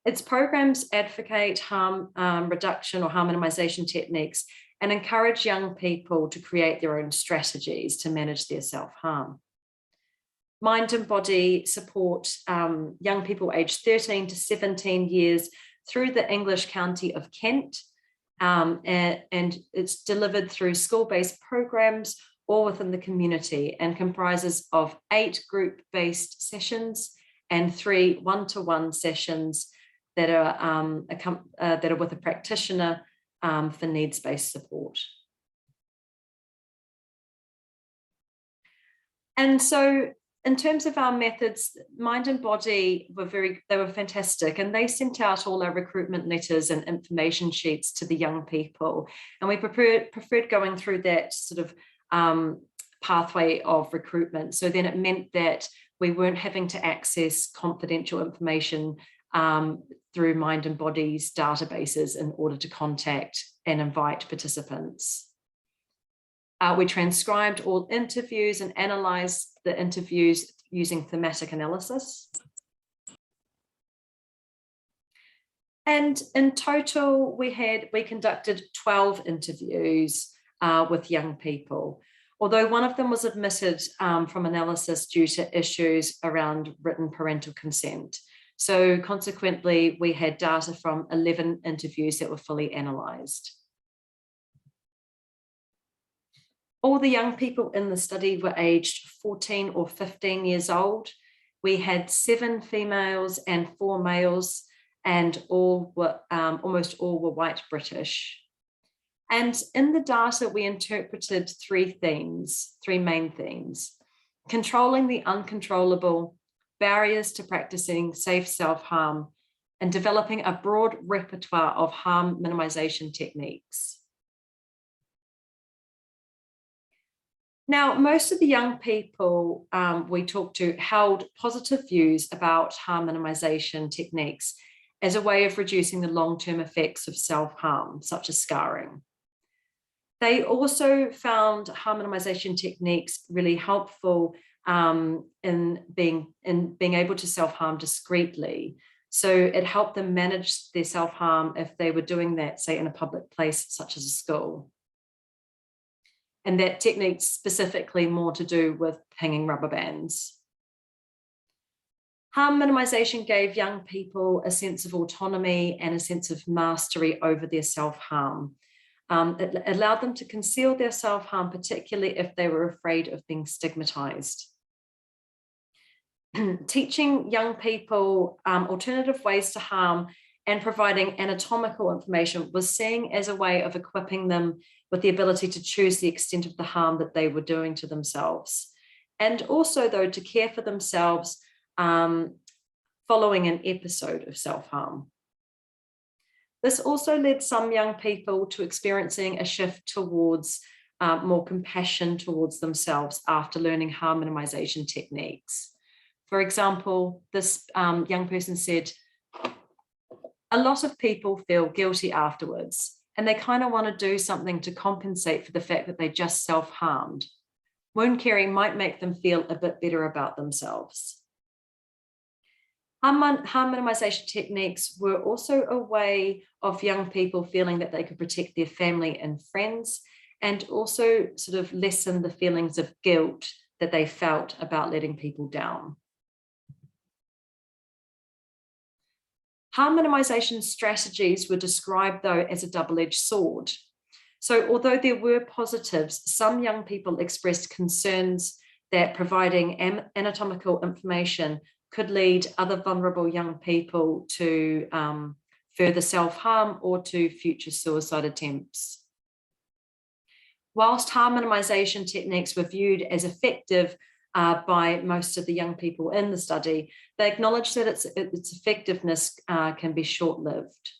Its programs advocate harm reduction or harm minimization techniques and encourage young people to create their own strategies to manage their self-harm. Mind and Body support young people aged 13 to 17 years through the English County of Kent, and it's delivered through school-based programs or within the community, and comprises of 8 group-based sessions and 3 one-to-one sessions that are with a practitioner for needs-based support. And so in terms of our methods, Mind and Body they were fantastic, and they sent out all our recruitment letters and information sheets to the young people. And we preferred going through that sort of pathway of recruitment. So then it meant that we weren't having to access confidential information through Mind and Body's databases in order to contact and invite participants. We transcribed all interviews and analysed the interviews using thematic analysis. And in total, we conducted 12 interviews with young people, although one of them was omitted from analysis due to issues around written parental consent. So consequently, we had data from 11 interviews that were fully analysed. All the young people in the study were aged 14 or 15 years old. We had 7 females and 4 males, and almost all were white British. And in the data, we interpreted 3 main themes: controlling the uncontrollable, barriers to practicing safe self-harm, and developing a broad repertoire of harm minimization techniques. Now, most of the young people we talked to held positive views about harm minimization techniques as a way of reducing the long-term effects of self-harm, such as scarring. They also found harm minimization techniques really helpful in being able to self-harm discreetly. So it helped them manage their self-harm if they were doing that, say, in a public place, such as a school. And that technique specifically more to do with hanging rubber bands. Harm minimization gave young people a sense of autonomy and a sense of mastery over their self-harm. It allowed them to conceal their self-harm, particularly if they were afraid of being stigmatized. Teaching young people alternative ways to harm and providing anatomical information was seen as a way of equipping them with the ability to choose the extent of the harm that they were doing to themselves. And also, though, to care for themselves following an episode of self-harm. This also led some young people to experiencing a shift towards more compassion towards themselves after learning harm minimization techniques. For example, this young person said, a lot of people feel guilty afterwards, and they kind of want to do something to compensate for the fact that they just self-harmed. Wound caring might make them feel a bit better about themselves. Harm minimization techniques were also a way of young people feeling that they could protect their family and friends, and also sort of lessen the feelings of guilt that they felt about letting people down. Harm minimization strategies were described, though, as a double-edged sword. So although there were positives, some young people expressed concerns that providing anatomical information could lead other vulnerable young people to further self-harm or to future suicide attempts. Whilst harm minimization techniques were viewed as effective by most of the young people in the study, they acknowledged that its effectiveness can be short-lived.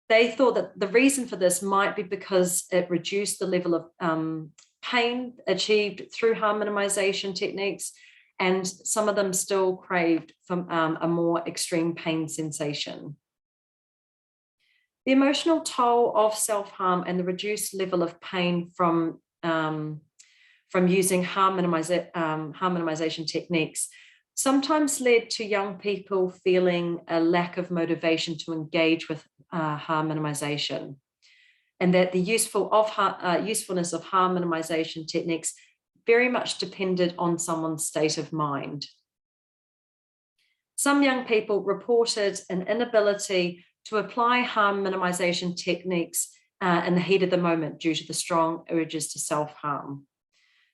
They thought that the reason for this might be because it reduced the level of pain achieved through harm minimization techniques, and some of them still craved from a more extreme pain sensation. The emotional toll of self-harm and the reduced level of pain from using harm minimization techniques sometimes led to young people feeling a lack of motivation to engage with harm minimization, and that the usefulness of harm minimization techniques very much depended on someone's state of mind. Some young people reported an inability to apply harm minimization techniques in the heat of the moment due to the strong urges to self-harm.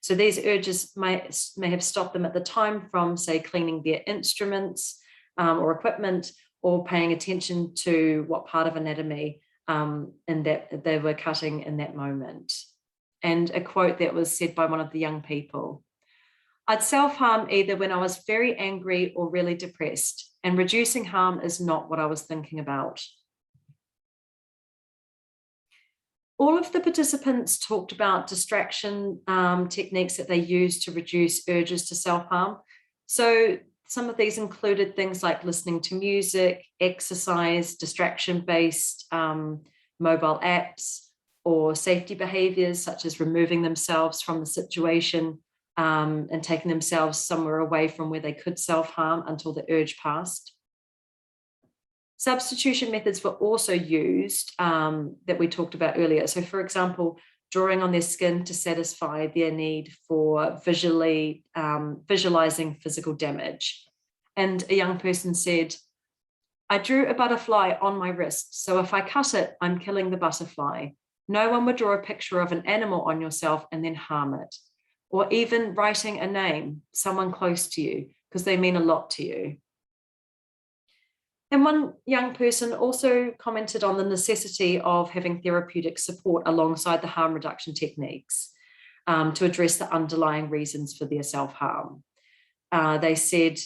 So these urges may have stopped them at the time from, say, cleaning their instruments or equipment, or paying attention to what part of anatomy in that they were cutting in that moment. And a quote that was said by one of the young people: "I'd self-harm either when I was very angry or really depressed, and reducing harm is not what I was thinking about." All of the participants talked about distraction techniques that they use to reduce urges to self-harm. So some of these included things like listening to music, exercise, distraction-based mobile apps, or safety behaviors such as removing themselves from the situation and taking themselves somewhere away from where they could self-harm until the urge passed. Substitution methods were also used that we talked about earlier. So for example, drawing on their skin to satisfy their need for visualizing physical damage. And a young person said, "I drew a butterfly on my wrist, so if I cut it, I'm killing the butterfly. No one would draw a picture of an animal on yourself and then harm it." Or even writing a name, someone close to you, because they mean a lot to you. And one young person also commented on the necessity of having therapeutic support alongside the harm reduction techniques to address the underlying reasons for their self-harm. They said,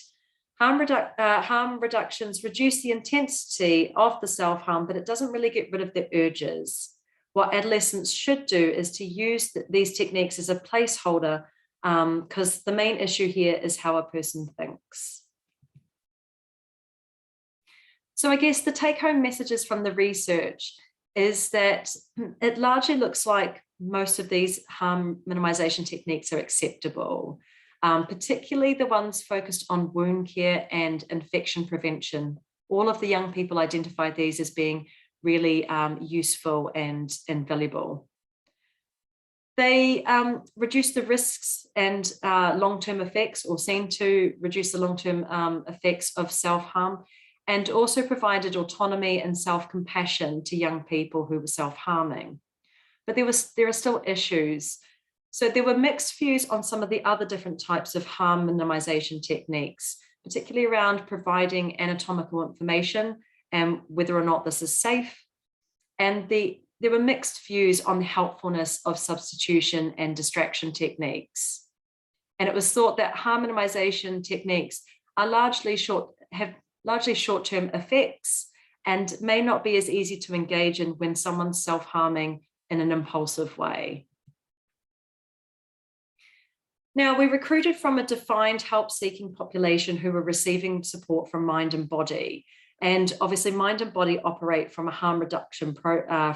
harm reductions reduce the intensity of the self-harm, but it doesn't really get rid of the urges. What adolescents should do is to use these techniques as a placeholder, because the main issue here is how a person thinks. So I guess the take-home messages from the research is that it largely looks like most of these harm minimization techniques are acceptable, particularly the ones focused on wound care and infection prevention. All of the young people identified these as being really useful and valuable. They reduce the risks and long-term effects, or seem to reduce the long-term effects of self-harm, and also provided autonomy and self-compassion to young people who were self-harming. But there are still issues. So there were mixed views on some of the other different types of harm minimization techniques, particularly around providing anatomical information and whether or not this is safe. And there were mixed views on the helpfulness of substitution and distraction techniques. And it was thought that harm minimization techniques are have largely short-term effects and may not be as easy to engage in when someone's self-harming in an impulsive way. Now, we recruited from a defined help-seeking population who were receiving support from Mind and Body. And obviously Mind and Body operate from a harm reduction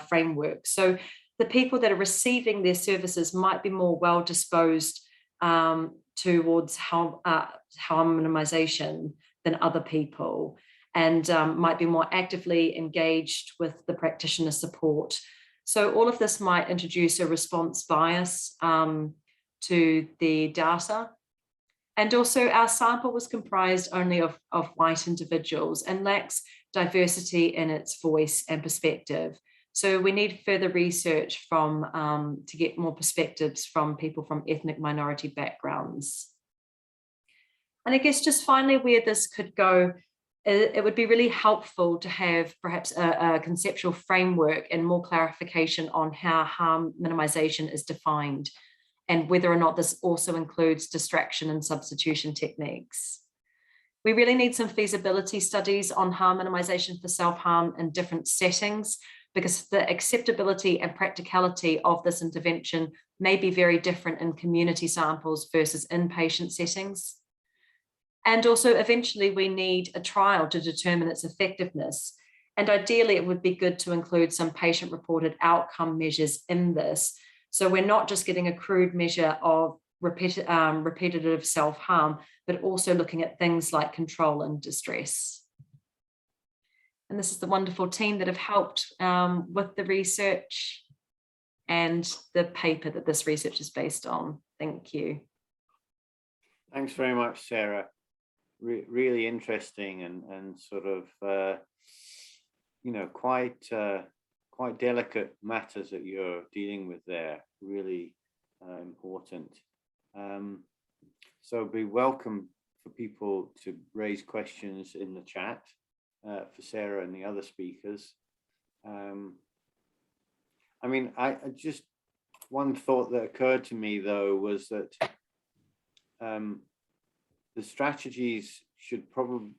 framework. So the people that are receiving their services might be more well-disposed towards harm minimization than other people, and might be more actively engaged with the practitioner support. So all of this might introduce a response bias to the data. And also our sample was comprised only of white individuals and lacks diversity in its voice and perspective. So we need further research to get more perspectives from people from ethnic minority backgrounds. And I guess just finally where this could go, it would be really helpful to have perhaps a conceptual framework and more clarification on how harm minimization is defined, and whether or not this also includes distraction and substitution techniques. We really need some feasibility studies on harm minimization for self-harm in different settings, because the acceptability and practicality of this intervention may be very different in community samples versus inpatient settings. And also eventually we need a trial to determine its effectiveness. And ideally it would be good to include some patient-reported outcome measures in this. So we're not just getting a crude measure of repetitive self-harm, but also looking at things like control and distress. And this is the wonderful team that have helped with the research and the paper that this research is based on. Thank you. Thanks very much, Sarah. Really interesting and sort of, you know, quite delicate matters that you're dealing with there. Really important. So it'd be welcome for people to raise questions in the chat for Sarah and the other speakers. I mean, I just, one thought that occurred to me though was that the strategies should probably,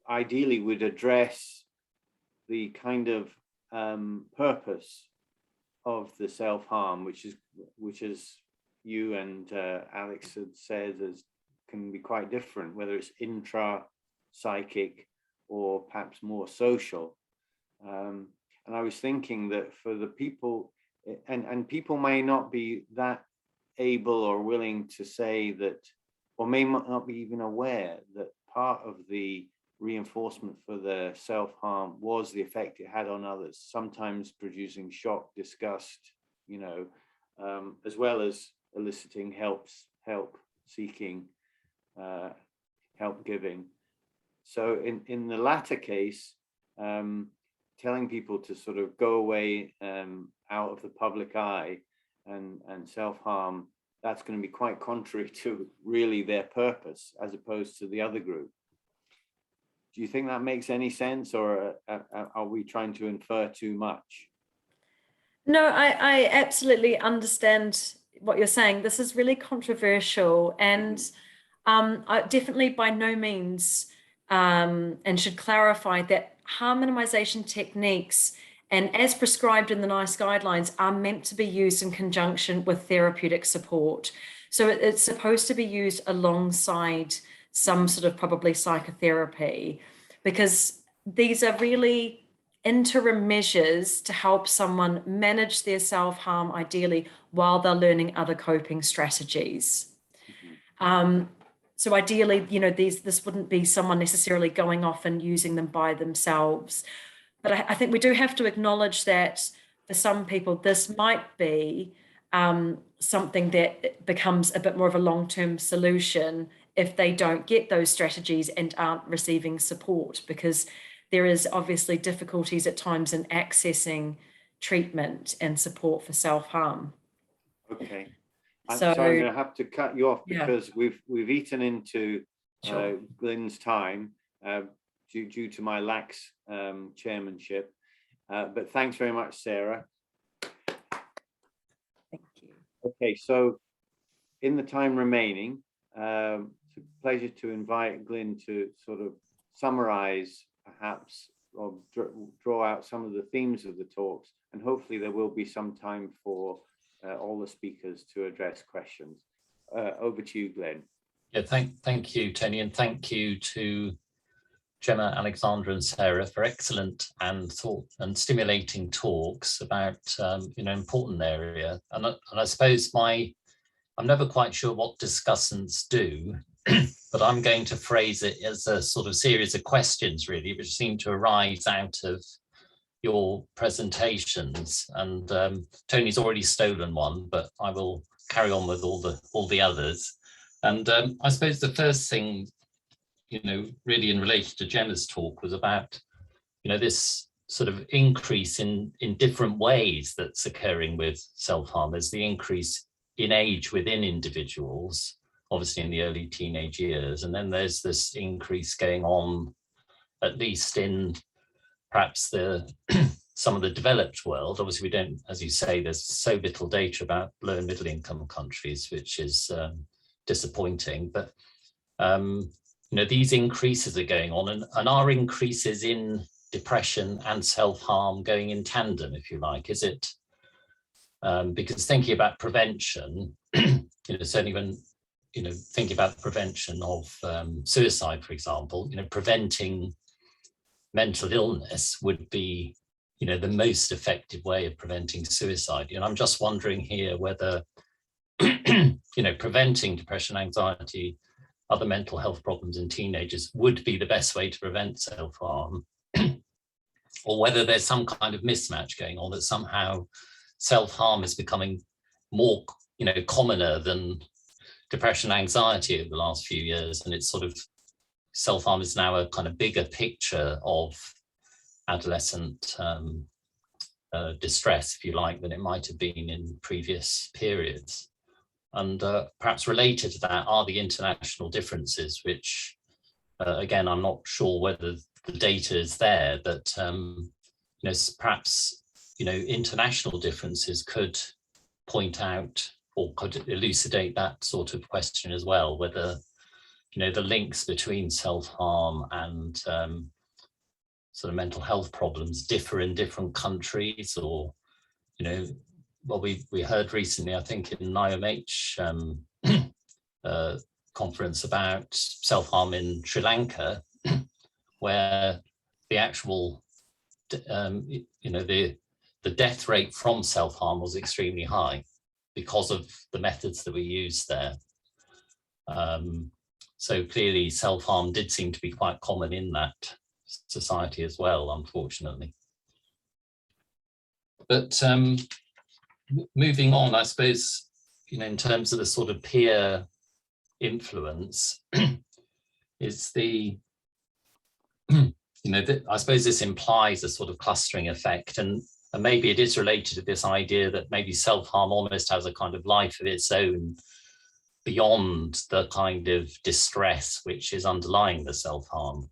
ideally would address the kind of purpose of the self-harm, which is you and Alex had said can be quite different, whether it's intra-psychic or perhaps more social. And I was thinking that for the people, and people may not be that able or willing to say that, or may not be even aware that part of the reinforcement for the self-harm was the effect it had on others, sometimes producing shock, disgust, you know, as well as eliciting help seeking, help giving. So in the latter case, telling people to sort of go away out of the public eye and self-harm, that's going to be quite contrary to really their purpose as opposed to the other group. Do you think that makes any sense, or are we trying to infer too much? No, I absolutely understand what you're saying. This is really controversial, and I definitely by no means, and should clarify that harm minimization techniques, and as prescribed in the NICE guidelines, are meant to be used in conjunction with therapeutic support. So it's supposed to be used alongside some sort of probably psychotherapy, because these are really interim measures to help someone manage their self-harm ideally while they're learning other coping strategies. So ideally, you know, this wouldn't be someone necessarily going off and using them by themselves. But I think we do have to acknowledge that for some people, this might be something that becomes a bit more of a long-term solution if they don't get those strategies and aren't receiving support, because there is obviously difficulties at times in accessing treatment and support for self-harm. Okay. So I'm going to have to cut you off because yeah. we've eaten into Sure. Glyn's time due to my lax chairmanship. But thanks very much, Sarah. Thank you. Okay, so in the time remaining, it's a pleasure to invite Glyn to sort of summarize perhaps, or draw out some of the themes of the talks, and hopefully there will be some time for all the speakers to address questions. Over to you, Glyn. Yeah, thank you, Tony, and thank you to Gemma, Alexandra, and Sarah for excellent and stimulating talks about you know, important area. And I suppose I'm never quite sure what discussants do, but I'm going to phrase it as a sort of series of questions, really, which seem to arise out of your presentations. And Tony's already stolen one, but I will carry on with all the others. And I suppose the first thing, you know, really in relation to Gemma's talk was about, you know, this sort of increase in different ways that's occurring with self-harm. There's the increase in age within individuals, obviously in the early teenage years, and then there's this increase going on, at least in perhaps some of the developed world. Obviously we don't, as you say, there's so little data about low and middle income countries, which is disappointing, but you know, these increases are going on, and are increases in depression and self-harm going in tandem, if you like? Is it because thinking about prevention, you know, certainly when, you know, thinking about prevention of suicide, for example, you know, preventing mental illness would be, you know, the most effective way of preventing suicide. And I'm just wondering here whether preventing depression, anxiety, other mental health problems in teenagers would be the best way to prevent self-harm, or whether there's some kind of mismatch going on, that somehow self-harm is becoming more, commoner than depression, anxiety over the last few years. And it's sort of, self-harm is now a kind of bigger picture of adolescent distress, if you like, than it might have been in previous periods. And perhaps related to that are the international differences, which, again, I'm not sure whether the data is there, but perhaps international differences could point out or could elucidate that sort of question as well, whether the links between self-harm and sort of mental health problems differ in different countries, or well, we heard recently, I think, in NIOMH conference about self-harm in Sri Lanka, where the actual, the death rate from self-harm was extremely high because of the methods that we use there. So clearly self-harm did seem to be quite common in that society as well, unfortunately. But moving on, I suppose, in terms of the sort of peer influence, is the, I suppose this implies a sort of clustering effect, and maybe it is related to this idea that maybe self-harm almost has a kind of life of its own beyond the kind of distress which is underlying the self-harm,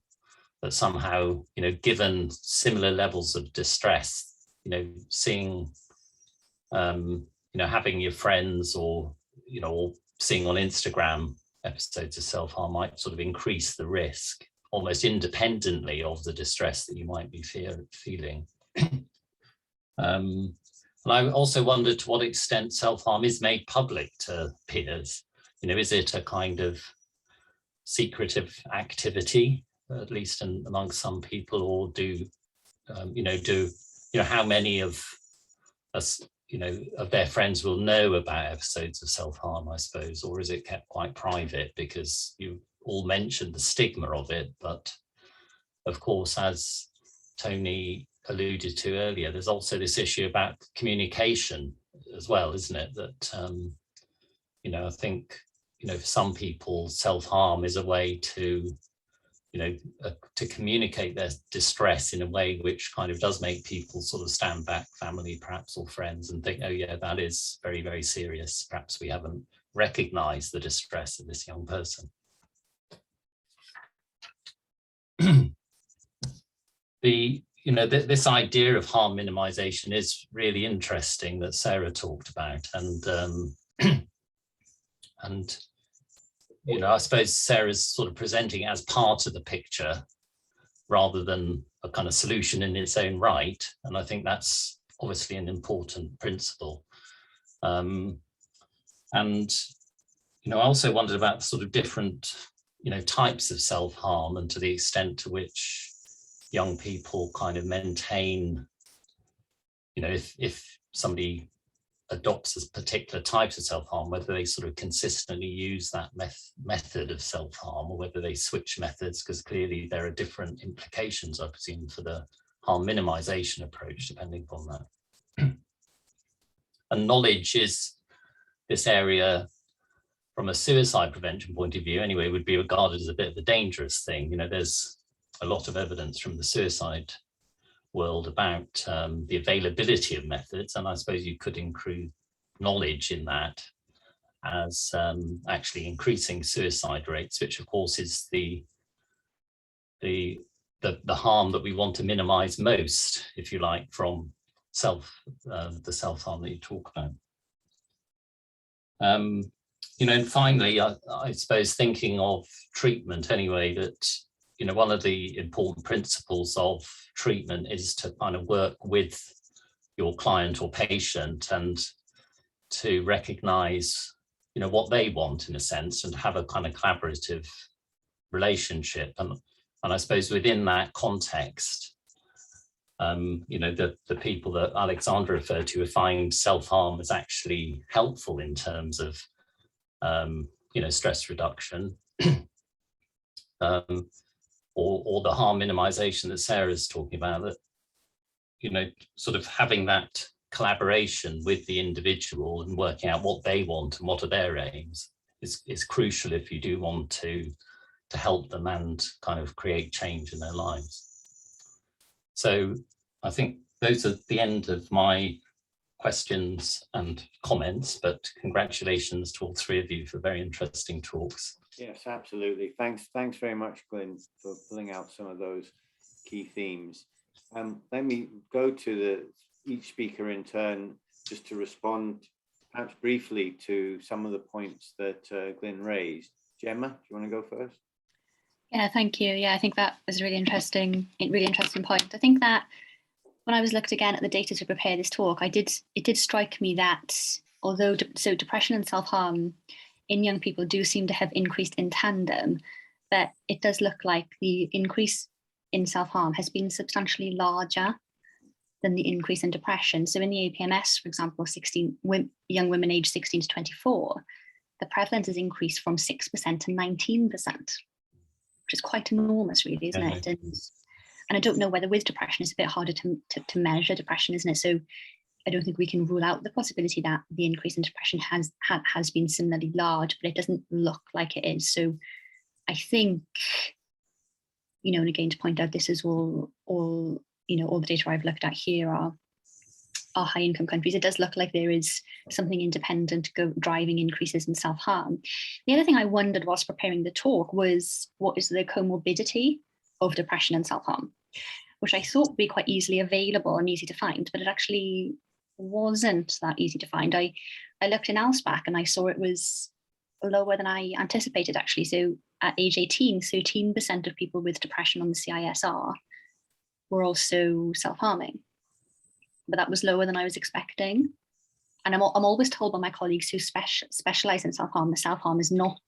that somehow, given similar levels of distress, seeing, having your friends or seeing on Instagram episodes of self-harm might sort of increase the risk almost independently of the distress that you might be feeling. And I also wondered to what extent self-harm is made public to peers. Is it a kind of secretive activity, at least amongst some people, or do how many of us, of their friends will know about episodes of self-harm, I suppose, or is it kept quite private? Because you all mentioned the stigma of it, but of course, as Tony alluded to earlier, there's also this issue about communication as well, isn't it? That I think for some people, self-harm is a way to to communicate their distress in a way which kind of does make people sort of stand back, family perhaps, or friends, and think, oh yeah, that is very, very serious. Perhaps we haven't recognized the distress of this young person. This idea of harm minimization is really interesting, that Sarah talked about, and I suppose Sarah's sort of presenting it as part of the picture rather than a kind of solution in its own right, and I think that's obviously an important principle. And I also wondered about sort of different types of self-harm, and to the extent to which young people kind of maintain, if somebody adopts a particular types of self-harm, whether they sort of consistently use that method of self-harm, or whether they switch methods, because clearly there are different implications, I presume, for the harm minimization approach, depending upon that. And knowledge is this area, from a suicide prevention point of view anyway, would be regarded as a bit of a dangerous thing. There's a lot of evidence from the suicide world about the availability of methods, and I suppose you could include knowledge in that as actually increasing suicide rates, which of course is the harm that we want to minimize most, if you like, from the self-harm that you talk about. And finally, I suppose thinking of treatment anyway, that one of the important principles of treatment is to kind of work with your client or patient and to recognize, what they want in a sense, and have a kind of collaborative relationship. And I suppose within that context, the people that Alexandra referred to find self-harm as actually helpful in terms of stress reduction, or the harm minimization that Sarah's talking about, that, sort of having that collaboration with the individual and working out what they want and what are their aims is crucial if you do want to help them and kind of create change in their lives. So I think those are the end of my questions and comments, but congratulations to all three of you for very interesting talks. Yes, absolutely. Thanks very much, Glyn, for pulling out some of those key themes. Let me go to each speaker in turn, just to respond perhaps briefly to some of the points that Glyn raised. Gemma, do you want to go first? Yeah, thank you. Yeah, I think that was a really interesting point. I think that when I was looked again at the data to prepare this talk, it did strike me that although depression and self-harm in young people do seem to have increased in tandem, but it does look like the increase in self-harm has been substantially larger than the increase in depression. So in the APMS, for example, young women aged 16 to 24, the prevalence has increased from 6% to 19%, which is quite enormous, really, isn't it? And I don't know whether with depression, it's a bit harder to measure depression, isn't it? So I don't think we can rule out the possibility that the increase in depression has been similarly large, but it doesn't look like it is. So I think, and again, to point out, this is all the data I've looked at here are high income countries. It does look like there is something independent driving increases in self-harm. The other thing I wondered whilst preparing the talk was, what is the comorbidity of depression and self-harm, which I thought would be quite easily available and easy to find, but it actually wasn't that easy to find. I looked in ALSPAC and I saw it was lower than I anticipated, actually. So at age 18, 13% of people with depression on the CISR were also self-harming, but that was lower than I was expecting. And I'm always told by my colleagues who specialize in self-harm, the self-harm is not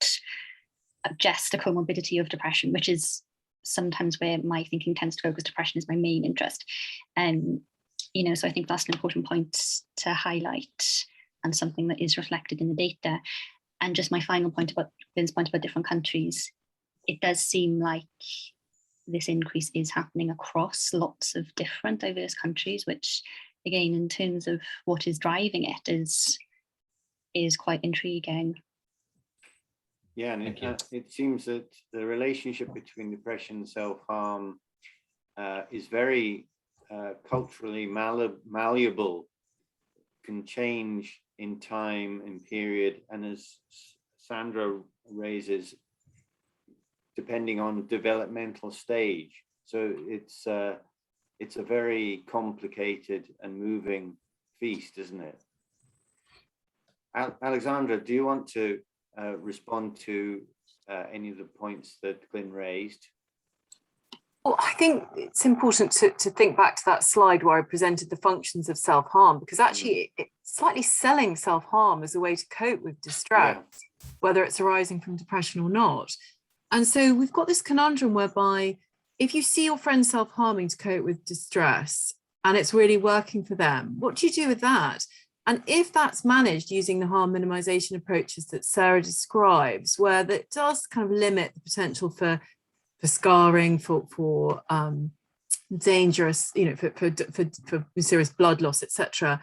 just a comorbidity of depression, which is sometimes where my thinking tends to go, because depression is my main interest. So I think that's an important point to highlight, and something that is reflected in the data. And just my final point about Ben's point about different countries, it does seem like this increase is happening across lots of different diverse countries, which again, in terms of what is driving it, is quite intriguing. Yeah, and it seems that the relationship between depression and self-harm is very culturally malleable, can change in time and period, and as Sandra raises, depending on developmental stage. So it's a very complicated and moving feast, isn't it? Alexandra, do you want to respond to any of the points that Glyn raised? Well, I think it's important to think back to that slide where I presented the functions of self-harm, because actually it's slightly selling self-harm as a way to cope with distress, whether it's arising from depression or not. And so we've got this conundrum whereby if you see your friend self-harming to cope with distress and it's really working for them, what do you do with that? And if that's managed using the harm minimization approaches that Sarah describes, where that does kind of limit the potential for scarring, for dangerous, for serious blood loss, etc.,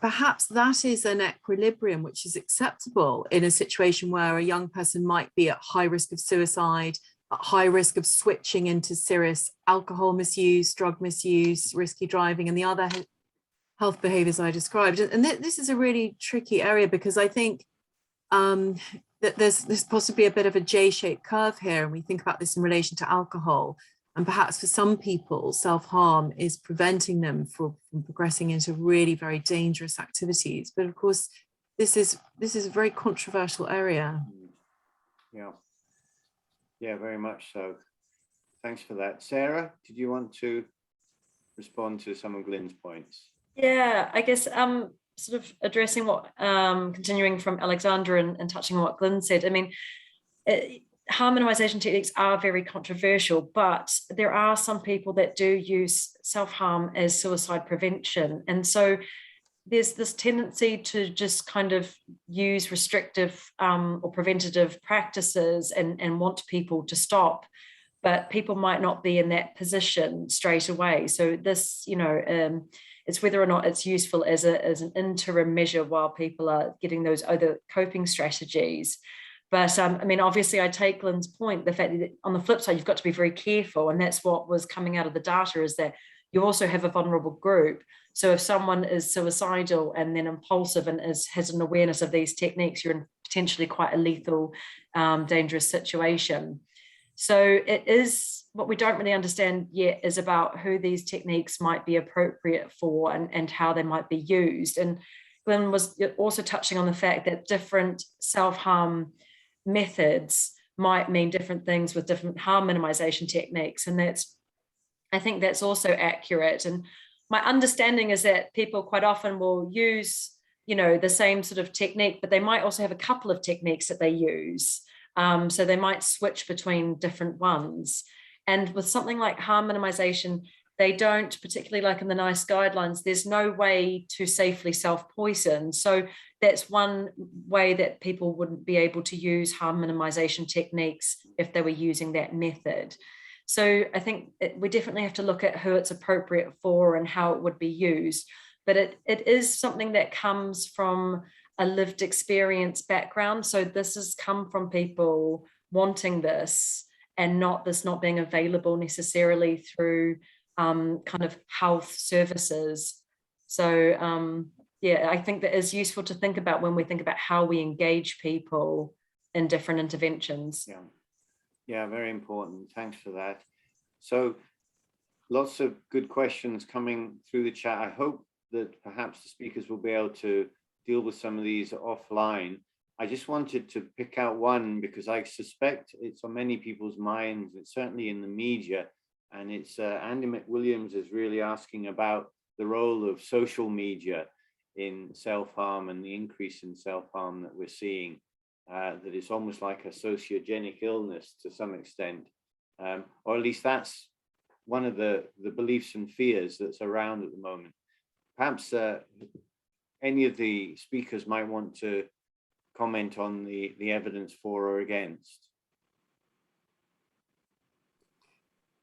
perhaps that is an equilibrium which is acceptable in a situation where a young person might be at high risk of suicide, at high risk of switching into serious alcohol misuse, drug misuse, risky driving, and the other health behaviors I described. And this is a really tricky area, because I think that there's possibly a bit of a J-shaped curve here, and we think about this in relation to alcohol. And perhaps for some people, self-harm is preventing them from progressing into really very dangerous activities. But of course, this is a very controversial area. Yeah, very much so. Thanks for that. Sarah, did you want to respond to some of Glyn's points? Yeah, I guess sort of addressing what, continuing from Alexandra and touching on what Glyn said. I mean, harm minimization techniques are very controversial, but there are some people that do use self-harm as suicide prevention. And so there's this tendency to just kind of use restrictive or preventative practices and want people to stop, but people might not be in that position straight away. So this, it's whether or not it's useful as an interim measure while people are getting those other coping strategies. But I mean, obviously I take Glyn's point, the fact that on the flip side, you've got to be very careful. And that's what was coming out of the data, is that you also have a vulnerable group. So if someone is suicidal and then impulsive and has an awareness of these techniques, you're in potentially quite a lethal, dangerous situation. So it is, what we don't really understand yet is about who these techniques might be appropriate for and how they might be used. And Glyn was also touching on the fact that different self-harm methods might mean different things with different harm minimization techniques. And I think that's also accurate. And my understanding is that people quite often will use, the same sort of technique, but they might also have a couple of techniques that they use. So they might switch between different ones. And with something like harm minimization, they don't, particularly like in the NICE guidelines, there's no way to safely self-poison. So that's one way that people wouldn't be able to use harm minimization techniques if they were using that method. So I think we definitely have to look at who it's appropriate for and how it would be used. But it is something that comes from a lived experience background. So this has come from people wanting this and not being available necessarily through kind of health services. So yeah, I think that is useful to think about when we think about how we engage people in different interventions. Yeah, very important. Thanks for that. So lots of good questions coming through the chat. I hope that perhaps the speakers will be able to deal with some of these offline. I just wanted to pick out one because I suspect it's on many people's minds. It's certainly in the media, and it's Andy McWilliams is really asking about the role of social media in self-harm and the increase in self-harm that we're seeing. That it's almost like a sociogenic illness to some extent, or at least that's one of the beliefs and fears that's around at the moment. Perhaps any of the speakers might want to comment on the evidence for or against.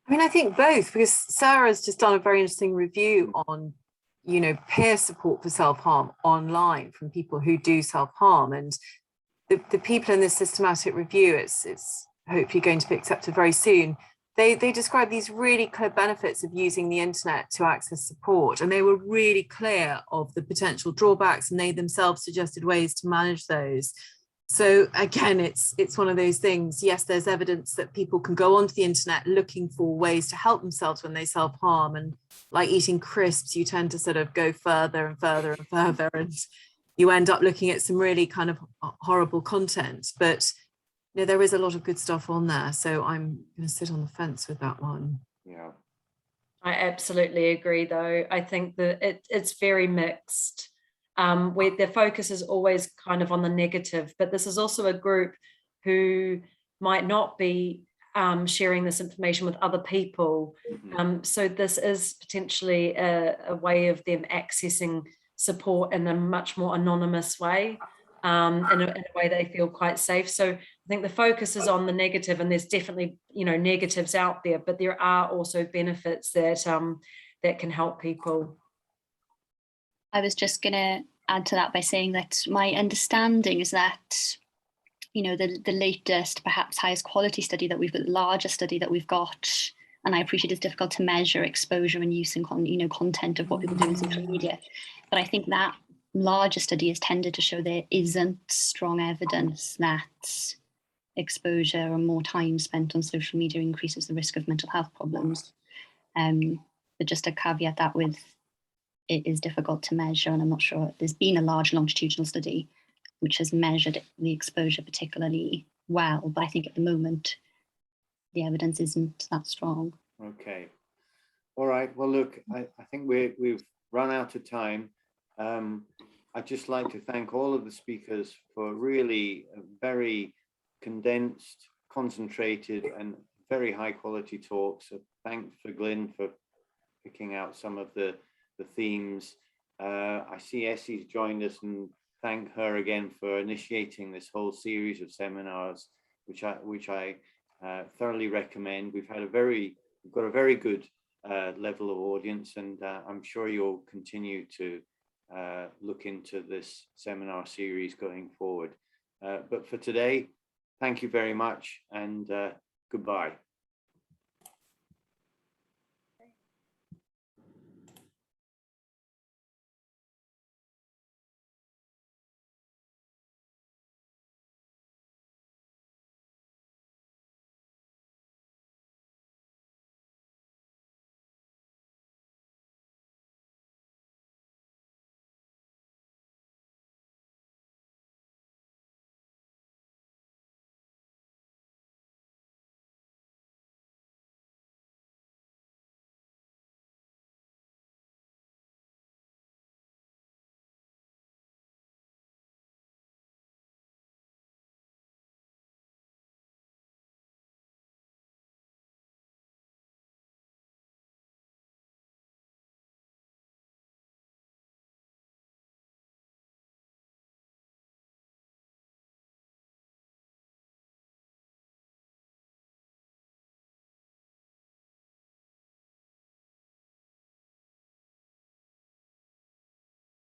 I mean, I think both, because Sarah's just done a very interesting review on, peer support for self-harm online from people who do self-harm. And the people in this systematic review, it's hopefully going to be accepted very soon. They describe these really clear benefits of using the internet to access support, and they were really clear of the potential drawbacks, and they themselves suggested ways to manage those. So again, it's one of those things. Yes, there's evidence that people can go onto the internet looking for ways to help themselves when they self-harm, and like eating crisps, you tend to sort of go further and further and further, and you end up looking at some really kind of horrible content. But there is a lot of good stuff on there. So I'm going to sit on the fence with that one. Yeah. I absolutely agree, though. I think that it's very mixed. Where their focus is always kind of on the negative, but this is also a group who might not be sharing this information with other people. So this is potentially a way of them accessing support in a much more anonymous way, in a way they feel quite safe. So I think the focus is on the negative, and there's definitely negatives out there, but there are also benefits that can help people. I was just going to add to that by saying that my understanding is that, the latest, perhaps highest quality study that we've got, the largest study that we've got, and I appreciate it's difficult to measure exposure and use and content of what people do on social media, but I think that larger study has tended to show there isn't strong evidence that exposure and more time spent on social media increases the risk of mental health problems. But just to caveat that with, it is difficult to measure, and I'm not sure there's been a large longitudinal study which has measured the exposure particularly well, but I think at the moment the evidence isn't that strong. Okay. All right. Well, look, I think we've run out of time. I'd just like to thank all of the speakers for really very condensed, concentrated, and very high quality talks. So thanks for Glyn for picking out some of the themes. I see Essie's joined us, and thank her again for initiating this whole series of seminars, which I thoroughly recommend. We've got a very good level of audience, and I'm sure you'll continue to look into this seminar series going forward. But for today, thank you very much, and goodbye.